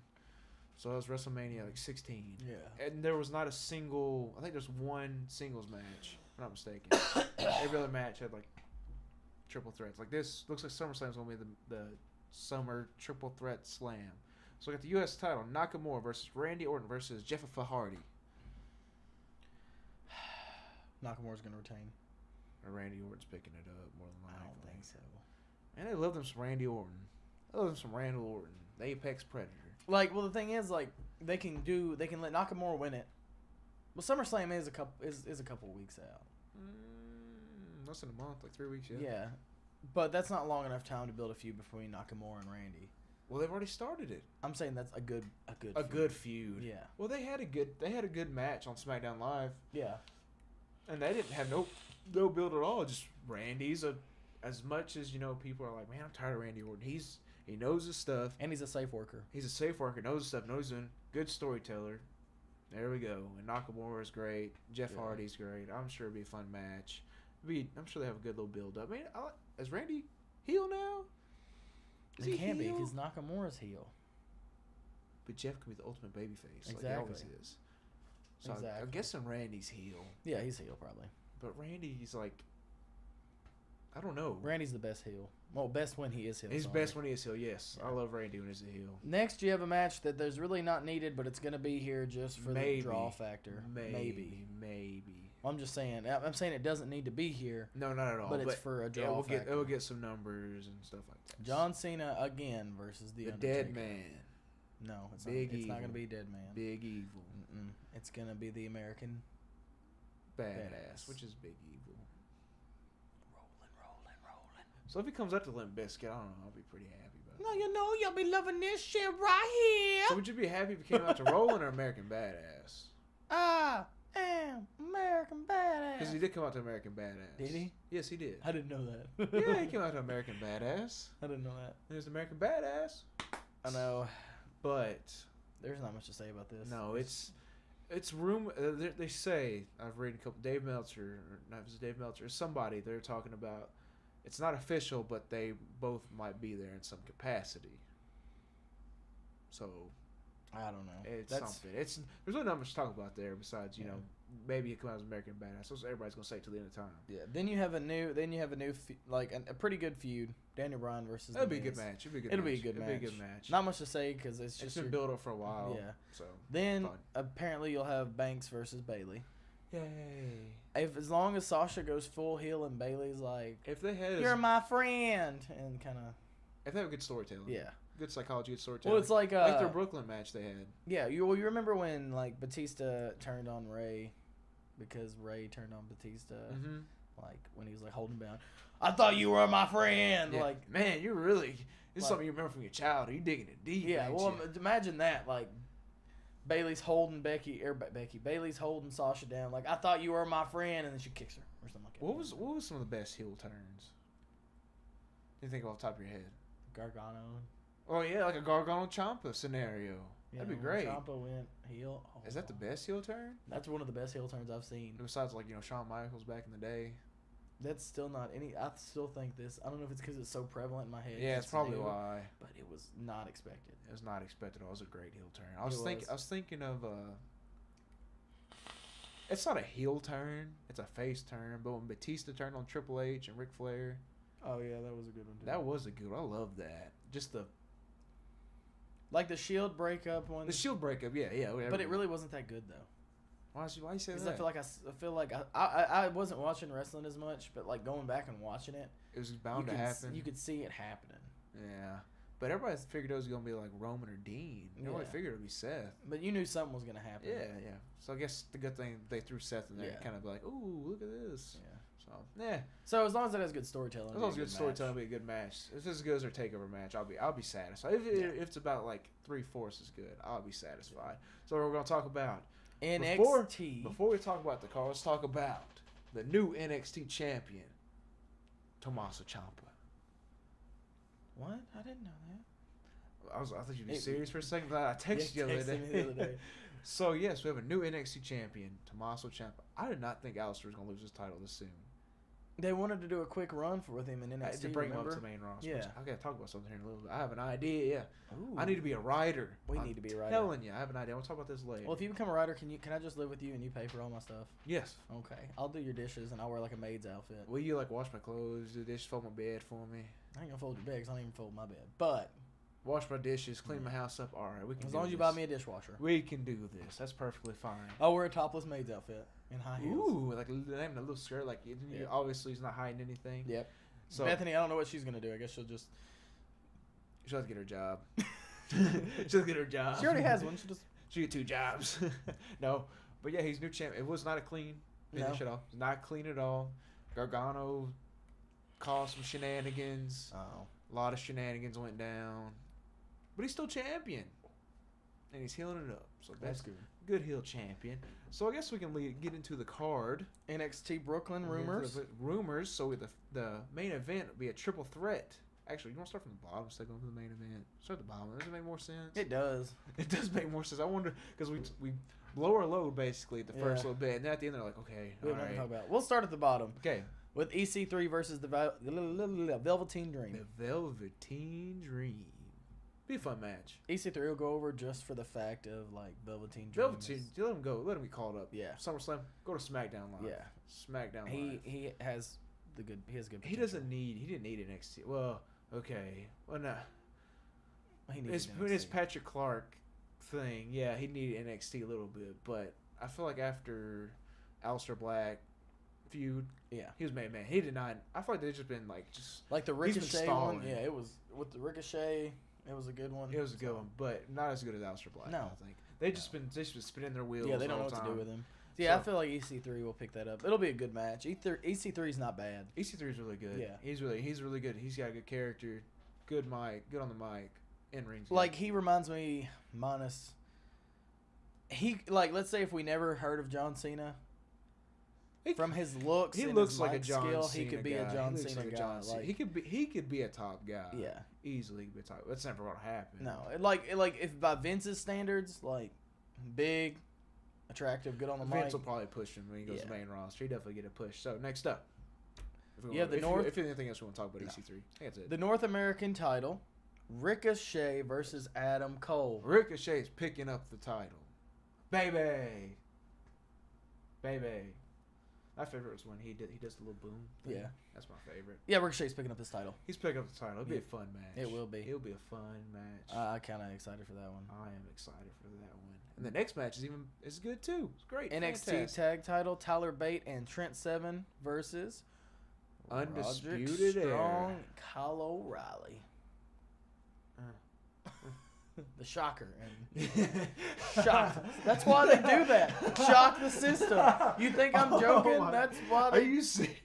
So it was WrestleMania like 16. Yeah. And there was not a single, I think there's one singles match, if I'm not mistaken. Every other match had like triple threats. Like this looks like SummerSlam's going to be the summer triple threat slam. So we got the U.S. title, Nakamura versus Randy Orton versus Jeff Hardy. Nakamura's going to retain. Or Randy Orton's picking it up more than likely. I don't think so. And they love them some Randy Orton. They love them some Randall Orton. The Apex Predator. Like, well, the thing is, like, they can let Nakamura win it. Well, SummerSlam is a couple of weeks out. Less than a month, like 3 weeks, yeah. Yeah. But that's not long enough time to build a feud between Nakamura and Randy. Well, they've already started it. I'm saying that's a good feud. Yeah. Well, they had a good match on SmackDown Live. Yeah. And they didn't have no build at all. Just Randy's as much as people are like, man, I'm tired of Randy Orton. He knows his stuff. And he's a safe worker. He's a safe worker, knows his stuff, knows his good storyteller. There we go. And Nakamura is great. Jeff Hardy's great. I'm sure it'll be a fun match. I'm sure they have a good little build up. I mean, is Randy heel now? He can be because Nakamura's heel. But Jeff can be the ultimate babyface. Exactly. Like he always is. So exactly. I'm guessing Randy's heel. Yeah, he's heel probably. But Randy's like, I don't know. Randy's the best heel. Well, best when he is heel. He's best when he is heel, yes. Yeah. I love Randy when he's a heel. Next, you have a match that there's really not needed, but it's going to be here just for the draw factor. Maybe. Well, I'm just saying. I'm saying it doesn't need to be here. No, not at all. But it's for a draw factor. It will get some numbers and stuff like that. John Cena again versus the Undertaker. Dead Man. No, it's not. It's not going to be Dead Man. Big Evil. It's going to be the American Badass, which is Big Evil. So if he comes up to Limp Bizkit, I don't know, I'll be pretty happy about it. No, you know, you'll be loving this shit right here. So would you be happy if he came out to Rollin' or American Badass? I am American Badass. Because he did come out to American Badass. Did he? Yes, he did. I didn't know that. Yeah, he came out to American Badass. I didn't know that. There's American Badass. I know. But there's not much to say about this. No, it's room. They say, I've read a couple, Dave Meltzer, or not, it was Dave Meltzer, or somebody, they're talking about, it's not official, but they both might be there in some capacity. So, I don't know. It's something. There's really not much to talk about there besides, you know, maybe it comes out as American Badass. That's what everybody's gonna say till the end of time. Yeah. Then you have a new, like a pretty good feud. Daniel Bryan versus. It'll be a good match. It'll be a good match. Not much to say because it's been built up for a while. Yeah. So then apparently you'll have Banks versus Bayley. Yay. As long as Sasha goes full heel and Bayley's like, if they had, you're my friend, and kind of, if they have good storytelling, good psychology, good storytelling. Well, it's like their Brooklyn match they had. Yeah, you remember when like Batista turned on Ray, because Ray turned on Batista, like when he was like holding him down. I thought you were my friend. Yeah. Like, man, you're really this is something you remember from your childhood. You digging it deep. Yeah, well, imagine that, like. Bayley's holding Bayley's holding Sasha down. Like, I thought you were my friend, and then she kicks her or something like that. What was some of the best heel turns? You think off the top of your head? Gargano. Oh yeah, like a Gargano Ciampa scenario. Yeah, that'd be great. Ciampa went heel. Oh, is that the best heel turn? That's one of the best heel turns I've seen. Besides, like, you know, Shawn Michaels back in the day. That's still not any. I still think this. I don't know if it's because it's so prevalent in my head. Yeah, it's probably why. But it was not expected. It was not expected. It was a great heel turn. I was thinking of. It's not a heel turn. It's a face turn. But when Batista turned on Triple H and Ric Flair. Oh yeah, that was a good one too. That was a good one. I love that. Just the. Like the Shield breakup one. The Shield breakup, yeah. But it really wasn't that good though. Why you say that? Because I feel like I wasn't watching wrestling as much, but like going back and watching it, it was bound to happen. You could see it happening. Yeah, but everybody figured it was gonna be like Roman or Dean. Nobody figured it would be Seth. But you knew something was gonna happen. Yeah. So I guess the good thing they threw Seth in there, kind of like, ooh, look at this. Yeah. So yeah. So as long as it has good storytelling, as long as good storytelling, it'll be a good match. If it's as good as their takeover match, I'll be satisfied. If it's about like 3/4 is good, I'll be satisfied. So we're gonna talk about. NXT. Before we talk about the card, let's talk about the new NXT champion, Tommaso Ciampa. What? I didn't know that. I thought you'd be serious for a second, but I texted you the other day. So yes, we have a new NXT champion, Tommaso Ciampa. I did not think Aleister was gonna lose his title this soon. They wanted to do a quick run with him in NXT. To bring him up to the main roster. Yeah. I gotta talk about something here in a little bit. I have an idea. Ooh. I need to be a writer. We need to be a writer. Telling you, I have an idea. We'll talk about this later. Well, if you become a writer, can I just live with you and you pay for all my stuff? Yes. Okay. I'll do your dishes and I'll wear like a maid's outfit. Will you like wash my clothes, do the dishes, fold my bed for me? I ain't gonna fold your bed 'cause I don't even fold my bed. But wash my dishes, clean my house up. All right, we can. As long as you buy me a dishwasher, we can do this. That's perfectly fine. I'll wear a topless maid's outfit in high heels. Ooh, like having a little skirt. Like obviously, he's not hiding anything. Yep. So Bethany, I don't know what she's gonna do. I guess she'll have to get her job. She'll get her job. She already has one. She get 2 jobs. No, but yeah, he's new champ. It was not a clean finish at all. Not clean at all. Gargano caused some shenanigans. Oh. A lot of shenanigans went down. But he's still champion. And he's healing it up. So that's good. Good heel champion. So I guess we can get into the card. NXT Brooklyn rumors. Rumors. So the main event will be a triple threat. Actually, you want to start from the bottom instead of going to the main event? Start at the bottom. Does it make more sense? It does. It does make more sense. I wonder, because we blow our load basically at the first little bit. And then at the end they're like, okay, all right. Talk about. We'll start at the bottom. Okay. With EC3 versus the Velveteen Dream. The Velveteen Dream. Be a fun match. EC3 will go over just for the fact of like Velveteen Dream. Let him go. Let him get called up. Yeah. SummerSlam. Go to SmackDown Live. Yeah. SmackDown Live. He has He has good. He Potential. He didn't need NXT. Well, okay. Well, no. It's His Patrick Clark thing. Yeah, he needed NXT a little bit, but I feel like after Aleister Black feud, he was main man. He did not. I feel like they've just been like the Ricochet one. stalling. Yeah, it was with the Ricochet. It was a good one. It was a good one, but not as good as Aleister Black. No. I think they've just been spinning their wheels. Yeah, they don't know what to do with him. Yeah, I feel like EC3 will pick that up. It'll be a good match. EC3 is not bad. EC3 is really good. Yeah, he's really good. He's got a good character, good mic, good on the mic, in ring. Like he reminds me, minus. Let's say if we never heard of John Cena. From his looks, he and looks his like a mic John skill, Cena he could be guy. a John Cena like a guy. John Cena. He could be a top guy. Yeah, easily be a top. That's never gonna happen. No, if by Vince's standards, big, attractive, good on the mic. Vince will probably push him when he goes to the main roster. He definitely get a push. So next up, you have the North. If anything else, we want to talk about EC3. I think that's it. The North American title, Ricochet versus Adam Cole. Ricochet's picking up the title, baby. My favorite was when he does the little boom thing. Yeah. That's my favorite. Yeah, Ricochet's picking up this title. He's picking up the title. It'll be a fun match. It will be. It'll be a fun match. I'm kind of excited for that one. I am excited for that one. And the next match is good too. It's great. NXT Fantastic. tag title, Tyler Bate and Trent Seven versus Undisputed Strong, Era. Kyle O'Reilly. The shocker and shock. That's why they do that. Shock the system. You think I'm joking? That's why. Are you serious?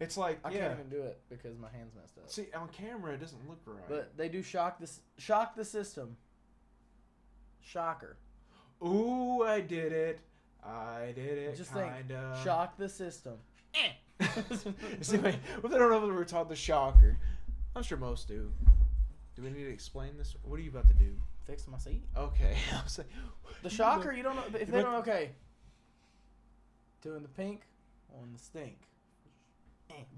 It's like I can't even do it because my hand's messed up. See, on camera it doesn't look right. But they do shock the system. Shocker. Ooh, I did it. Just kinda. think, shock the system. See, wait, what if they don't know that we're taught the shocker? I'm sure most do. Do we need to explain this? What are you about to do? Fix my seat. Okay. I was like, the shocker, you don't know. If they don't know, okay. Doing the pink on the stink.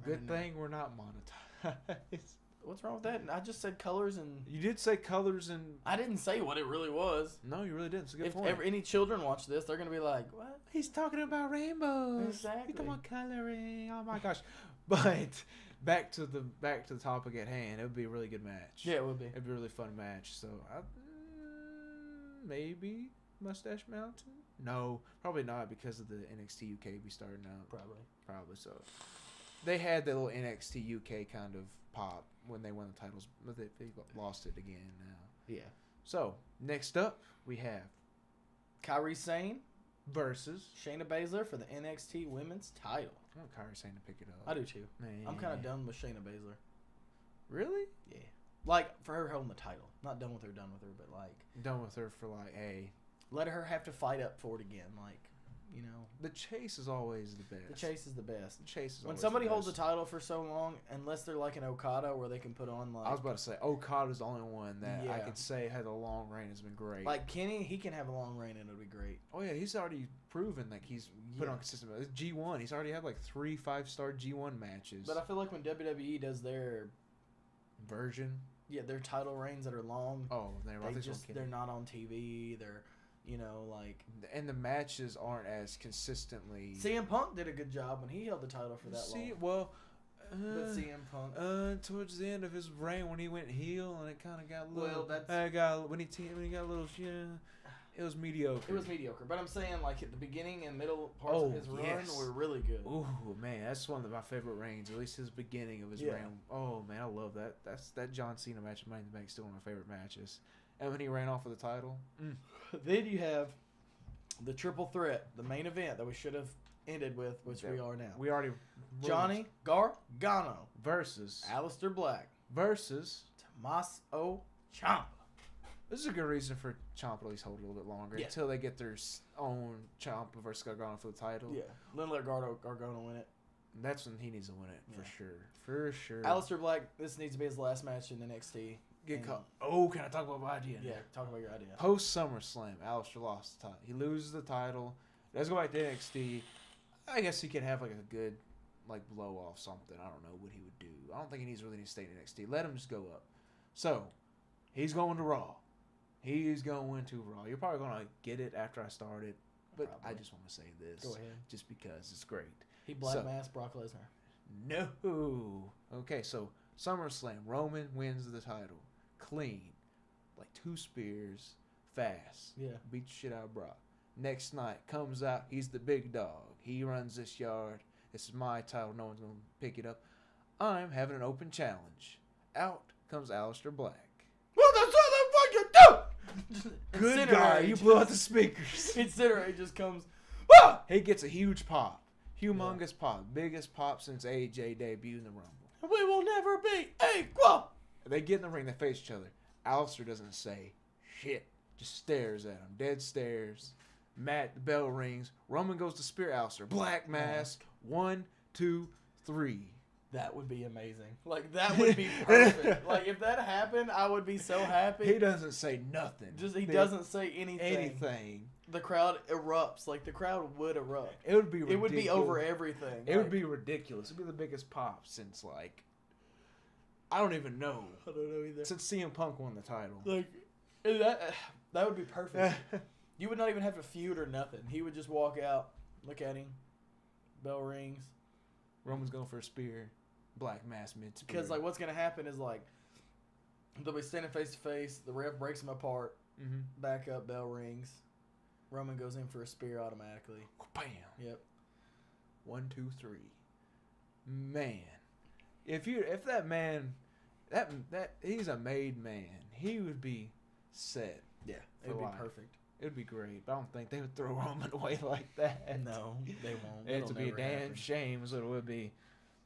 Good thing we're not monetized. What's wrong with that? I just said colors and... You did say colors and... I didn't say what it really was. No, you really didn't. It's a good point. If any children watch this, they're going to be like, what? He's talking about rainbows. Exactly. He's talking about coloring. Oh, my gosh. But... Back to the topic at hand. It would be a really good match. Yeah, it would be. It'd be a really fun match. So maybe Mustache Mountain. No, probably not because of the NXT UK be starting out. Probably so. They had the little NXT UK kind of pop when they won the titles, but they lost it again now. Yeah. So next up we have Kairi Sane versus Shayna Baszler for the NXT Women's title. I want Kairi Sane to pick it up. I do too. Man. I'm kind of done with Shayna Baszler. Really? Yeah. Like, for her holding the title. Not done with her, but like... Done with her for like, hey... Let her have to fight up for it again. Like, you know... The chase is always the best. The chase is the best. The chase is when always somebody the holds best. the title for so long, unless they're like an Okada where they can put on like... I was about to say, Okada's the only one that I could say had a long reign has been great. Like Kenny, he can have a long reign and it'll be great. Oh yeah, he's already proven like he's put on consistent. It's G1. He's already had like 3 5-star G1 matches. But I feel like when WWE does their version, their title reigns that are long. Oh, they're not on TV. They're, you know, like, and the matches aren't as consistently. CM Punk did a good job when he held the title for that long. Well, but CM Punk, towards the end of his reign when he went heel and it kind of got a little. Well, when he got a little. It was mediocre. It was mediocre, but I'm saying like at the beginning and middle parts of his run were really good. Ooh man, that's one of my favorite reigns. At least his beginning of his reign. Oh man, I love that. That John Cena match at Money in the Bank still one of my favorite matches. And when he ran off with the title. Then you have the triple threat, the main event that we should have ended with, which we are now. We already. Johnny Gargano versus Aleister Black versus Tommaso Ciampa. This is a good reason for Ciampa to at least hold it a little bit longer until they get their own Ciampa versus Gargano for the title. Yeah, then let Gargano win it. And that's when he needs to win it for sure. For sure. Aleister Black, this needs to be his last match in NXT. Get caught. Oh, can I talk about my idea? Yeah, talk about your idea. Post SummerSlam, Aleister lost the title. He loses the title. Let's go back to NXT. I guess he could have like a good blow off something. I don't know what he would do. I don't think he really needs to stay in NXT. Let him just go up. So he's going to Raw. He's going to Raw. You're probably going to get it after I start it. But I just want to say this. Go ahead. Just because it's great. He black masked Brock Lesnar. No. Okay, so SummerSlam, Roman wins the title. Clean. Like 2 spears. Fast. Yeah. Beat the shit out of Brock. Next night, comes out. He's the big dog. He runs this yard. This is my title. No one's going to pick it up. I'm having an open challenge. Out comes Aleister Black. What the fuck you do? Good guy. You blew out the speakers. Incinerate just comes. Ah! He gets a huge pop. Humongous pop. Biggest pop since AJ debuted in the Rumble. We will never be equal. They get in the ring. They face each other. Aleister doesn't say shit. Just stares at him. Dead stares. The bell rings. Roman goes to spear Aleister. Black mask. 1, 2, 3. That would be amazing. Like, that would be perfect. Like, if that happened, I would be so happy. He doesn't say nothing. He doesn't say anything. Anything. The crowd erupts. Like, the crowd would erupt. It would be ridiculous. It would be over everything. It would be ridiculous. It would be the biggest pop since, like, I don't even know. I don't know either. Since CM Punk won the title. Like, that would be perfect. You would not even have to feud or nothing. He would just walk out, look at him, bell rings. Roman's going for a spear. Black mask mid-spear. Because, like, what's going to happen is, like, they'll be standing face to face. The ref breaks them apart. Mm-hmm. Back up, bell rings. Roman goes in for a spear automatically. Bam. Yep. 1, 2, 3. Man, if that man, that he's a made man, he would be set. Yeah, it would be perfect. It would be great, but I don't think they would throw Roman away like that. No, they won't. It would be a damn shame, is what it would be.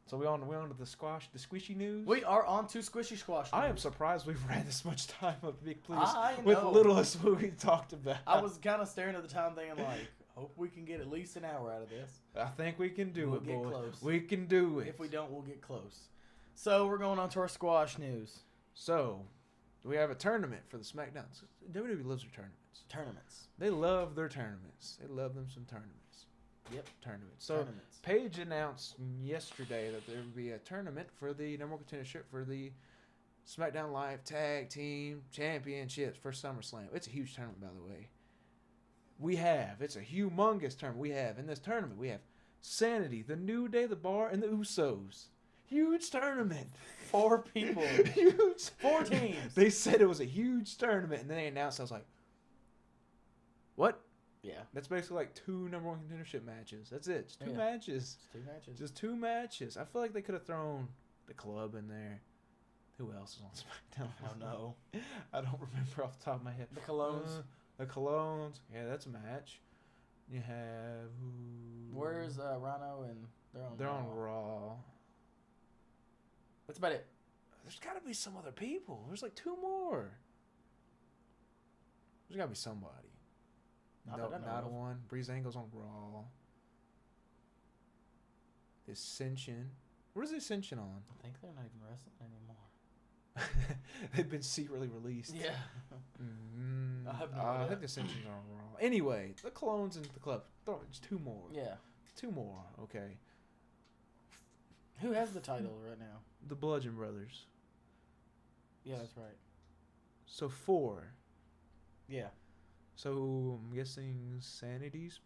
So we on to the squishy news. We are on to squishy squash news. I am surprised we've ran this much time of Big Please I with know. little as what we talked about. I was kind of staring at the time thinking, like, hope we can get at least an hour out of this. I think we can do We'll it, get boys. close. We can do it. If we don't, we'll get close. So we're going on to our squash news. So we have a tournament for the SmackDown. WWE loves their tournaments. They love their tournaments. They love them some tournaments. Yep. Tournaments. So Paige announced yesterday that there would be a tournament for the number one contendership for the SmackDown Live Tag Team Championships for SummerSlam. It's a huge tournament, by the way. It's a humongous tournament. In this tournament, we have Sanity, The New Day, The Bar, and the Usos. Huge tournament. 4 people. Huge. 4 teams. They said it was a huge tournament, and then they announced. I was like, what? Yeah. That's basically like 2 number one contendership matches. That's it. Just 2 matches. Just 2 matches. I feel like they could have thrown the Club in there. Who else is on SmackDown? I don't know. I don't remember off the top of my head. The Colognes. The Colognes. Yeah, that's a match. You have... Where's Rhino and... They're on Raw. That's about it. There's got to be some other people. There's like 2 more. There's got to be somebody. Not one. Breeze Angle's on Raw. Ascension. What is Ascension on? I think they're not even wrestling anymore. They've been secretly released. Yeah. I have no idea. I think Ascension's on Raw. Anyway, the Clones and the Club. It's 2 more. Yeah. 2 more. Okay. Who has the title right now? The Bludgeon Brothers. Yeah, that's right. So 4. Yeah. So I'm guessing Sanity's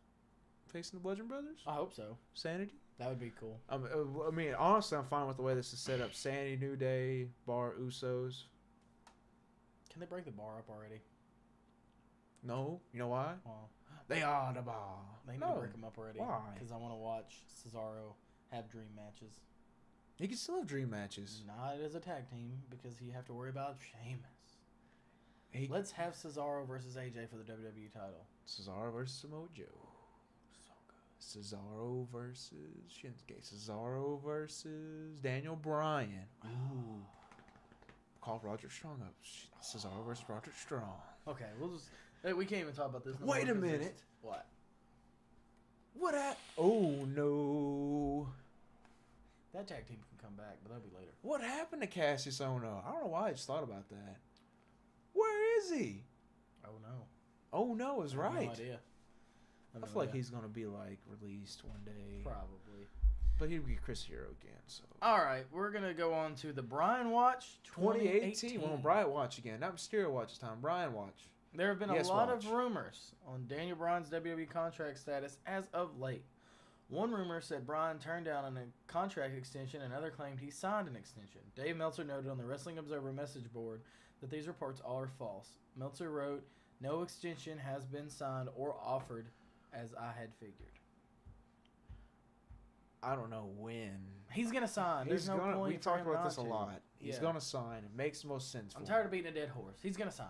facing the Bludgeon Brothers? I hope so. Sanity? That would be cool. I mean, honestly, I'm fine with the way this is set up. Sanity, New Day, Bar, Usos. Can they break the bar up already? No. You know why? Well, they are the bar. They need to break them up already. Why? Because I want to watch Cesaro have dream matches. He can still have dream matches. Not as a tag team, because you have to worry about Sheamus. Let's have Cesaro versus AJ for the WWE title. Cesaro versus Samoa Joe. So good. Cesaro versus Shinsuke. Cesaro versus Daniel Bryan. Ooh. Call Roger Strong up. Cesaro versus Roger Strong. Okay, we can't even talk about this. Wait a minute. What? What at? Oh no. That tag team can come back, but that'll be later. What happened to Cassius Ohno? I don't know why I just thought about that. Where is he? Oh no. Oh no is right. No idea. I feel like he's gonna be like released one day. Probably. But he'd be Chris Hero again. So. All right, we're gonna go on to the Bryan Watch 2018. We're on Bryan Watch again. Not Mysterio Watch this time. Bryan Watch. There have been a lot of rumors on Daniel Bryan's WWE contract status as of late. One rumor said Bryan turned down a contract extension, and another claimed he signed an extension. Dave Meltzer noted on the Wrestling Observer message board that these reports all are false. Meltzer wrote, "No extension has been signed or offered, as I had figured." I don't know when. He's gonna sign. There's no point. We talked about this a to. lot. He's gonna sign. It makes the most sense. I'm tired of beating a dead horse. He's gonna sign.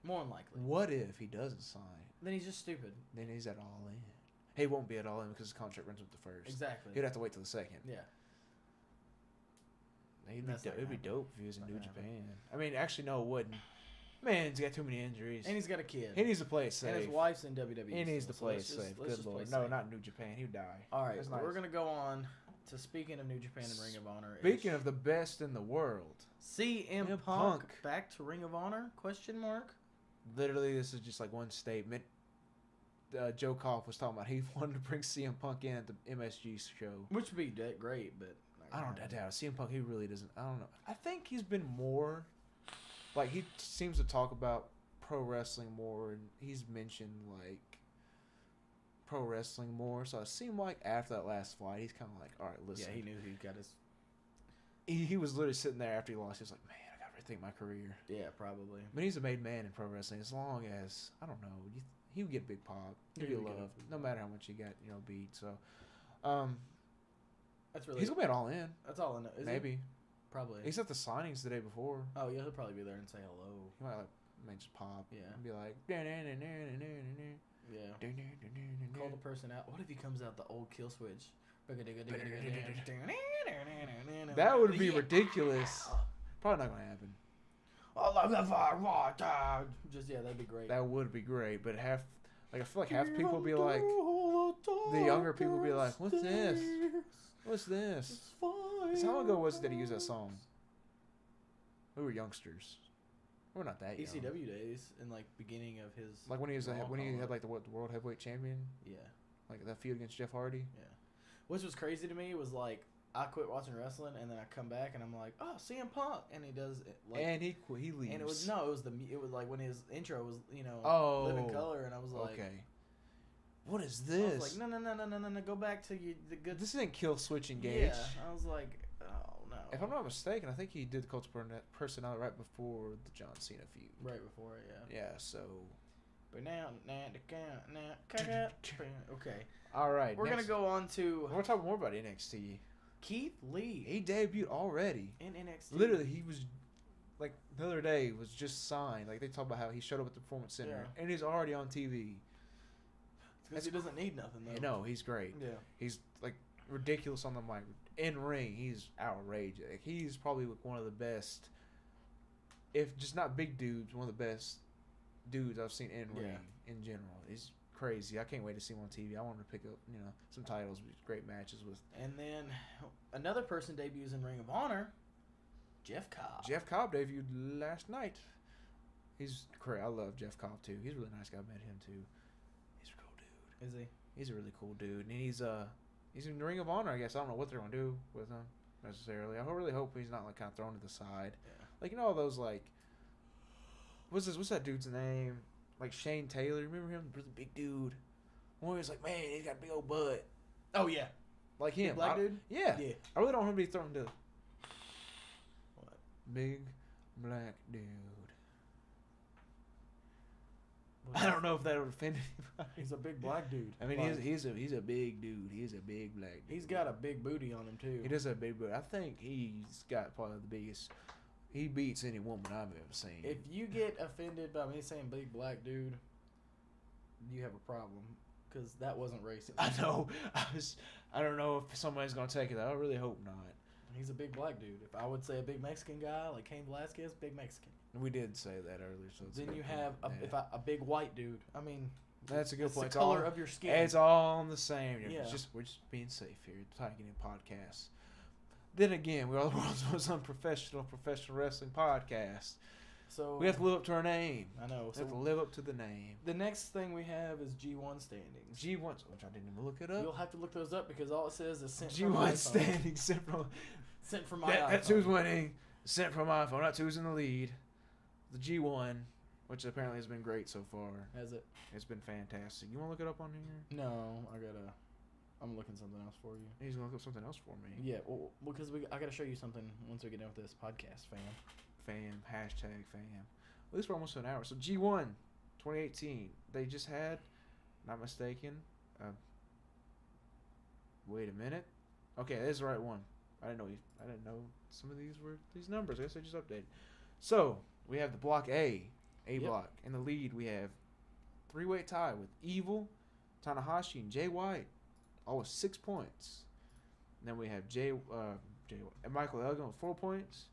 More than likely. What if he doesn't sign? Then he's just stupid. Then he's at All In. He won't be at All In because his contract runs with the first. Exactly. He'd have to wait till the second. Yeah. It'd be dope if he was in New Japan. I mean, actually, no, it wouldn't. Man, he's got too many injuries. And he's got a kid. He needs to play it safe. And his wife's in WWE. He needs to play it safe. Good Lord. No, not New Japan. He would die. All right, nice. We're going to go on to speaking of New Japan and Ring of Honor. Speaking of the best in the world. CM Punk back to Ring of Honor? Question mark? Literally, this is just like one statement. Joe Koff was talking about he wanted to bring CM Punk in at the MSG show. Which would be great, but... I don't doubt it. CM Punk, he really doesn't... I don't know. I think he's been more... Like, he seems to talk about pro wrestling more, and he's mentioned, like, pro wrestling more. So it seemed like after that last fight, he's kind of like, all right, listen. Yeah, he knew he got his... He was literally sitting there after he lost. He was like, man, I got to rethink my career. Yeah, probably. But he's a made man in pro wrestling as long as, I don't know, he would get a big pop. He'd be loved, no matter how much he got, beat. So, that's really... He's going to be at All In. That's all I know. Maybe. Probably. He's at the signings the day before. Oh, yeah, he'll probably be there and say hello. He might just pop. Yeah. And be like, yeah. Call the person out. What if he comes out the old kill switch? That would be ridiculous. Probably not going to happen. Just, yeah, that'd be great. That would be great, but I feel like half the people would be like, the younger people would be like, what's this? What's this? How long ago was it that he used that song? We were youngsters. We're not that young. ECW days, in like beginning of his... Like when he had like the world heavyweight champion? Yeah. Like that feud against Jeff Hardy? Yeah. Which was crazy to me was like, I quit watching wrestling, and then I come back, and I'm like, "Oh, CM Punk," and he does it, like, and he leaves. And it was like when his intro was Live in Color, and I was like, okay, what is this? I was like, no, go back to the good. This isn't Kill Switch Engage. Yeah, I was like, oh no. If I'm not mistaken, I think he did the Cult of Personality right before the John Cena feud. Right before it, yeah. Yeah, so. But now, okay. All right, we're gonna go on to. We're talking more about NXT. Keith Lee. He debuted already. In NXT. Literally, he was, like, the other day was just signed. Like, they talk about how he showed up at the Performance Center. And he's already on TV. Because he doesn't need nothing, though. No, he's great. Yeah. He's, like, ridiculous on the mic. In ring, he's outrageous. Like, he's probably one of the best, if just not big dudes, one of the best dudes I've seen in ring in general. He's crazy. I can't wait to see him on TV. I want him to pick up, some titles, great matches with. And then another person debuts in Ring of Honor, Jeff Cobb. Jeff Cobb debuted last night. He's great. I love Jeff Cobb too. He's a really nice guy. I met him too. He's a cool dude. Is he? He's a really cool dude, and he's in the Ring of Honor. I guess I don't know what they're gonna do with him necessarily. I really hope he's not like kind of thrown to the side. Yeah. Like all those like. What's that dude's name? Like Shane Taylor, remember him? Really big dude. One was like, man, he's got a big old butt. Oh yeah, like him, big black dude. Yeah. I really don't want him to be thrown to. What? Big black dude. I don't know if that would offend anybody. He's a big black dude. I mean, he's a big dude. He's a big black dude. He's got a big booty on him too. He does have a big booty. I think he's got probably the biggest. He beats any woman I've ever seen. If you get offended by me saying big black dude, you have a problem. Because that wasn't racist. I know. I don't know if somebody's going to take it. I really hope not. He's a big black dude. If I would say a big Mexican guy like Cain Velasquez, big Mexican. We did say that earlier. So then you have a big white dude. I mean, that's a good point. The color of your skin. It's all the same. Yeah. We're just being safe here. Talking in podcasts. Then again, we are the world's most unprofessional professional wrestling podcast. So we have to live up to our name. I know. We have to live up to the name. The next thing we have is G1 standings. G1, which I didn't even look it up. You'll have to look those up because all it says is sent from my G1 standings sent from my iPhone. That's who's winning. Sent from my iPhone. That's who's in the lead. The G1, which apparently has been great so far. Has it? It's been fantastic. You want to look it up on here? No, I gotta. I'm looking something else for you. He's gonna look up something else for me. Yeah, well, because I got to show you something once we get done with this podcast, fam. Hashtag fam. At least we're almost to an hour. So G1, 2018. They just had, not mistaken. Wait a minute. Okay, that is the right one. I didn't know some of these were these numbers. I guess I just updated. So we have the block A block. In the lead, we have 3-way tie with Evil, Tanahashi, and Jay White, all with 6 points. And then we have Michael Elgin with 4 points,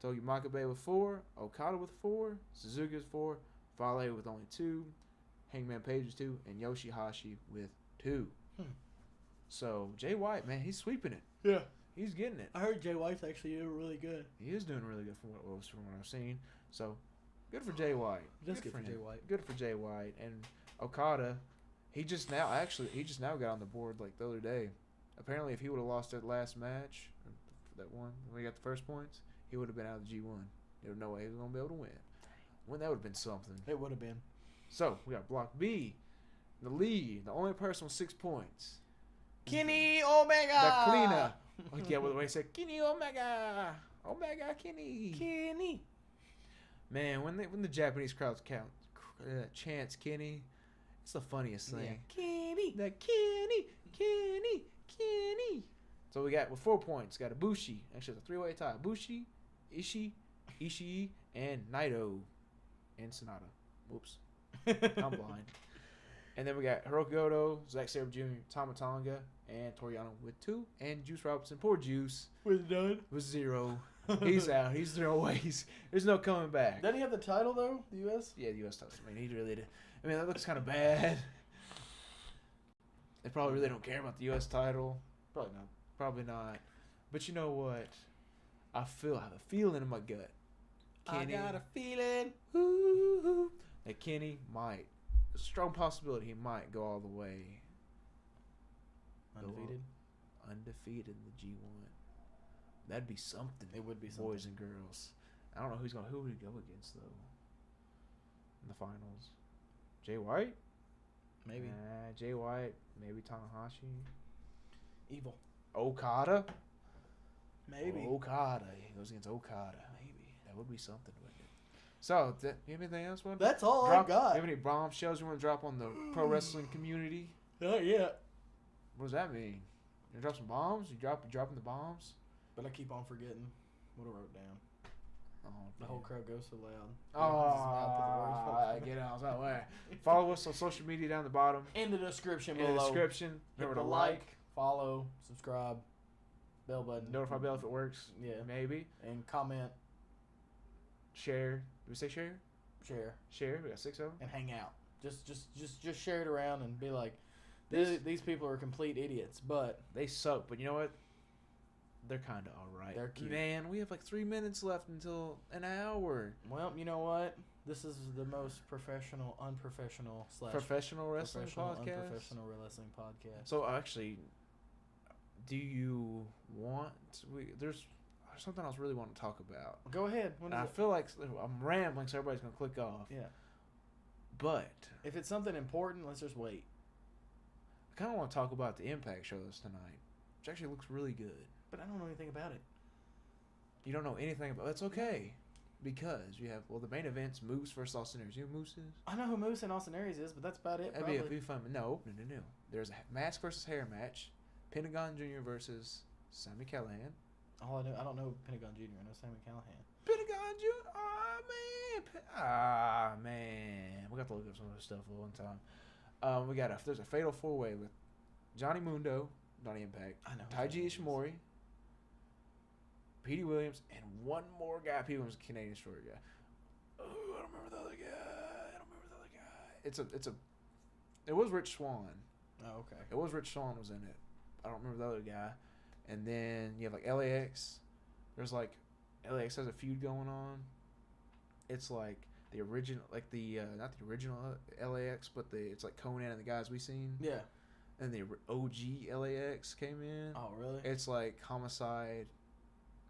Togi Makabe with 4, Okada with 4, Suzuki with 4, Fale with only 2, Hangman Page with 2, and Yoshihashi with 2. So Jay White, man, he's sweeping it. Yeah. He's getting it. I heard Jay White's actually doing really good. He is doing really good from what I've seen. So good for Jay White. Just good for Jay White. Good for Jay White. And Okada, he just now got on the board like the other day. Apparently, if he would have lost that last match, that one when we got the first points, he would have been out of the G1. There was no way he was gonna be able to win. That would have been something. It would have been. So we got Block B, the lead, the only person with 6 points. Kenny Omega. The cleaner. Yeah, with the way he said Kenny Omega, Kenny. Man, when the Japanese crowds chants Kenny, it's the funniest thing. Yeah. Kenny. So we got with 4 points, got Ibushi. Actually, it's a 3-way tie. Ibushi, Ishii, and Naito, and Sonata. Whoops, I'm blind. And then we got Hiroki Goto, Zack Sabre Jr., Tama Tonga, and Toriano with 2, and Juice Robinson. Poor Juice With none. with 0. He's out. He's thrown away. There's no coming back. Doesn't he have the title though? The U.S. Yeah, the U.S. title. I mean, he really did. I mean, that looks kind of bad. They probably really don't care about the U.S. title. Probably not. But you know what? I have a feeling in my gut. Kenny, I got a feeling. That Kenny might. There's a strong possibility he might go all the way. Undefeated in the G1. That'd be something. It would be something. Boys and girls. I don't know who would he go against though. In the finals. Jay White? Maybe. Jay White. Maybe Tanahashi. Evil. Okada? Maybe. Okada. He goes against Okada. Maybe. That would be something, wouldn't it? So, you have anything else? That's all I got. Do you have any bombshells you want to drop on the pro wrestling community? Not yet. What does that mean? You drop some bombs? You dropping the bombs? But I keep on forgetting what I wrote down. Oh, the whole crowd goes so loud. I get it. I was like, where? Follow us on social media down the bottom. In the description below. In the description. Remember to like, follow, subscribe, bell button. Notify bell if it works. Yeah. Maybe. And comment. Share. Did we say share? Share. We got 6 of them. And hang out. Just share it around and be like, these people are complete idiots, but they suck. But you know what? They're kind of all right. They're cute. Man, we have like 3 minutes left until an hour. Well, you know what? This is the most professional, unprofessional / professional wrestling podcast. Unprofessional wrestling podcast. So actually, do you want? There's something else I really want to talk about. Go ahead. I feel like I'm rambling, so everybody's gonna click off. Yeah. But if it's something important, let's just wait. I kind of want to talk about the Impact show this tonight, which actually looks really good. But I don't know anything about it. You don't know anything about it? That's okay. Because you have, the main event's Moose versus Austin Aries. You know who Moose is? I know who Moose and Austin Aries is, but that's about it. That'd be fun. No. There's a mask versus hair match. Pentagon Jr. versus Sami Callihan. All I know, I don't know Pentagon Jr. I know Sami Callihan. Pentagon Jr. Man. We got to look up some of this stuff a long time. There's a fatal 4-way with Johnny Mundo, Donnie Impact. I know. Taiji Ishimori. Petey Williams, and one more guy. Petey Williams, Canadian Destroyer guy. Oh, I don't remember the other guy. It was Rich Swann. Oh, okay. It was Rich Swann was in it. I don't remember the other guy. And then you have like LAX. There's like LAX has a feud going on. It's like the original, like the not the original LAX, but it's like Conan and the guys we seen. Yeah. And the OG LAX came in. Oh, really? It's like Homicide,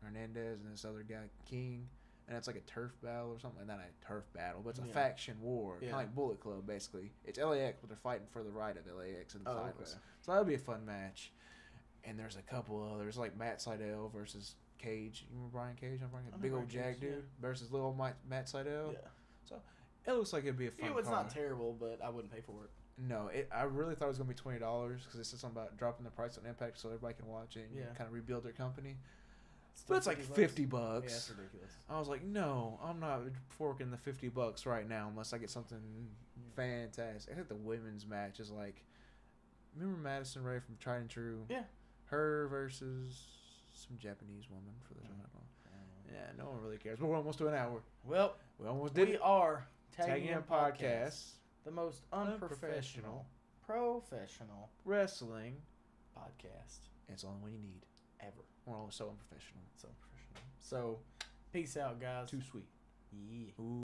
Hernandez, and this other guy, King. and it's like a turf battle or something. Not a turf battle, but it's a Yeah. faction war, kind Yeah. of like Bullet Club, basically. It's LAX, but they're fighting for the right of LAX in the titles. Okay. So that'll be a fun match. And there's a couple others, like Matt Sydal versus Cage. You remember Brian Cage? Big old Brian jag Cage, dude versus little Matt Sydal. Yeah. So it looks like it'd be a fun. It's card. not terrible, but I wouldn't pay for it. No, I really thought it was gonna be $20 because it said something about dropping the price on Impact so everybody can watch it and kind of rebuild their company. But it's like $50. Yeah, it's ridiculous. I was like, no, I'm not forking the $50 right now unless I get something fantastic. I think the women's match is like, remember Madison Ray from Tried and True? Yeah. Her versus some Japanese woman for the title. Yeah, no one really cares. But we're almost to an hour. Well, we almost did we it. are Tagging in Podcast, the most unprofessional, professional wrestling podcast. It's the only one you need Ever. We're all so unprofessional. So unprofessional. So, peace out, guys. Too sweet. Yeah. Ooh.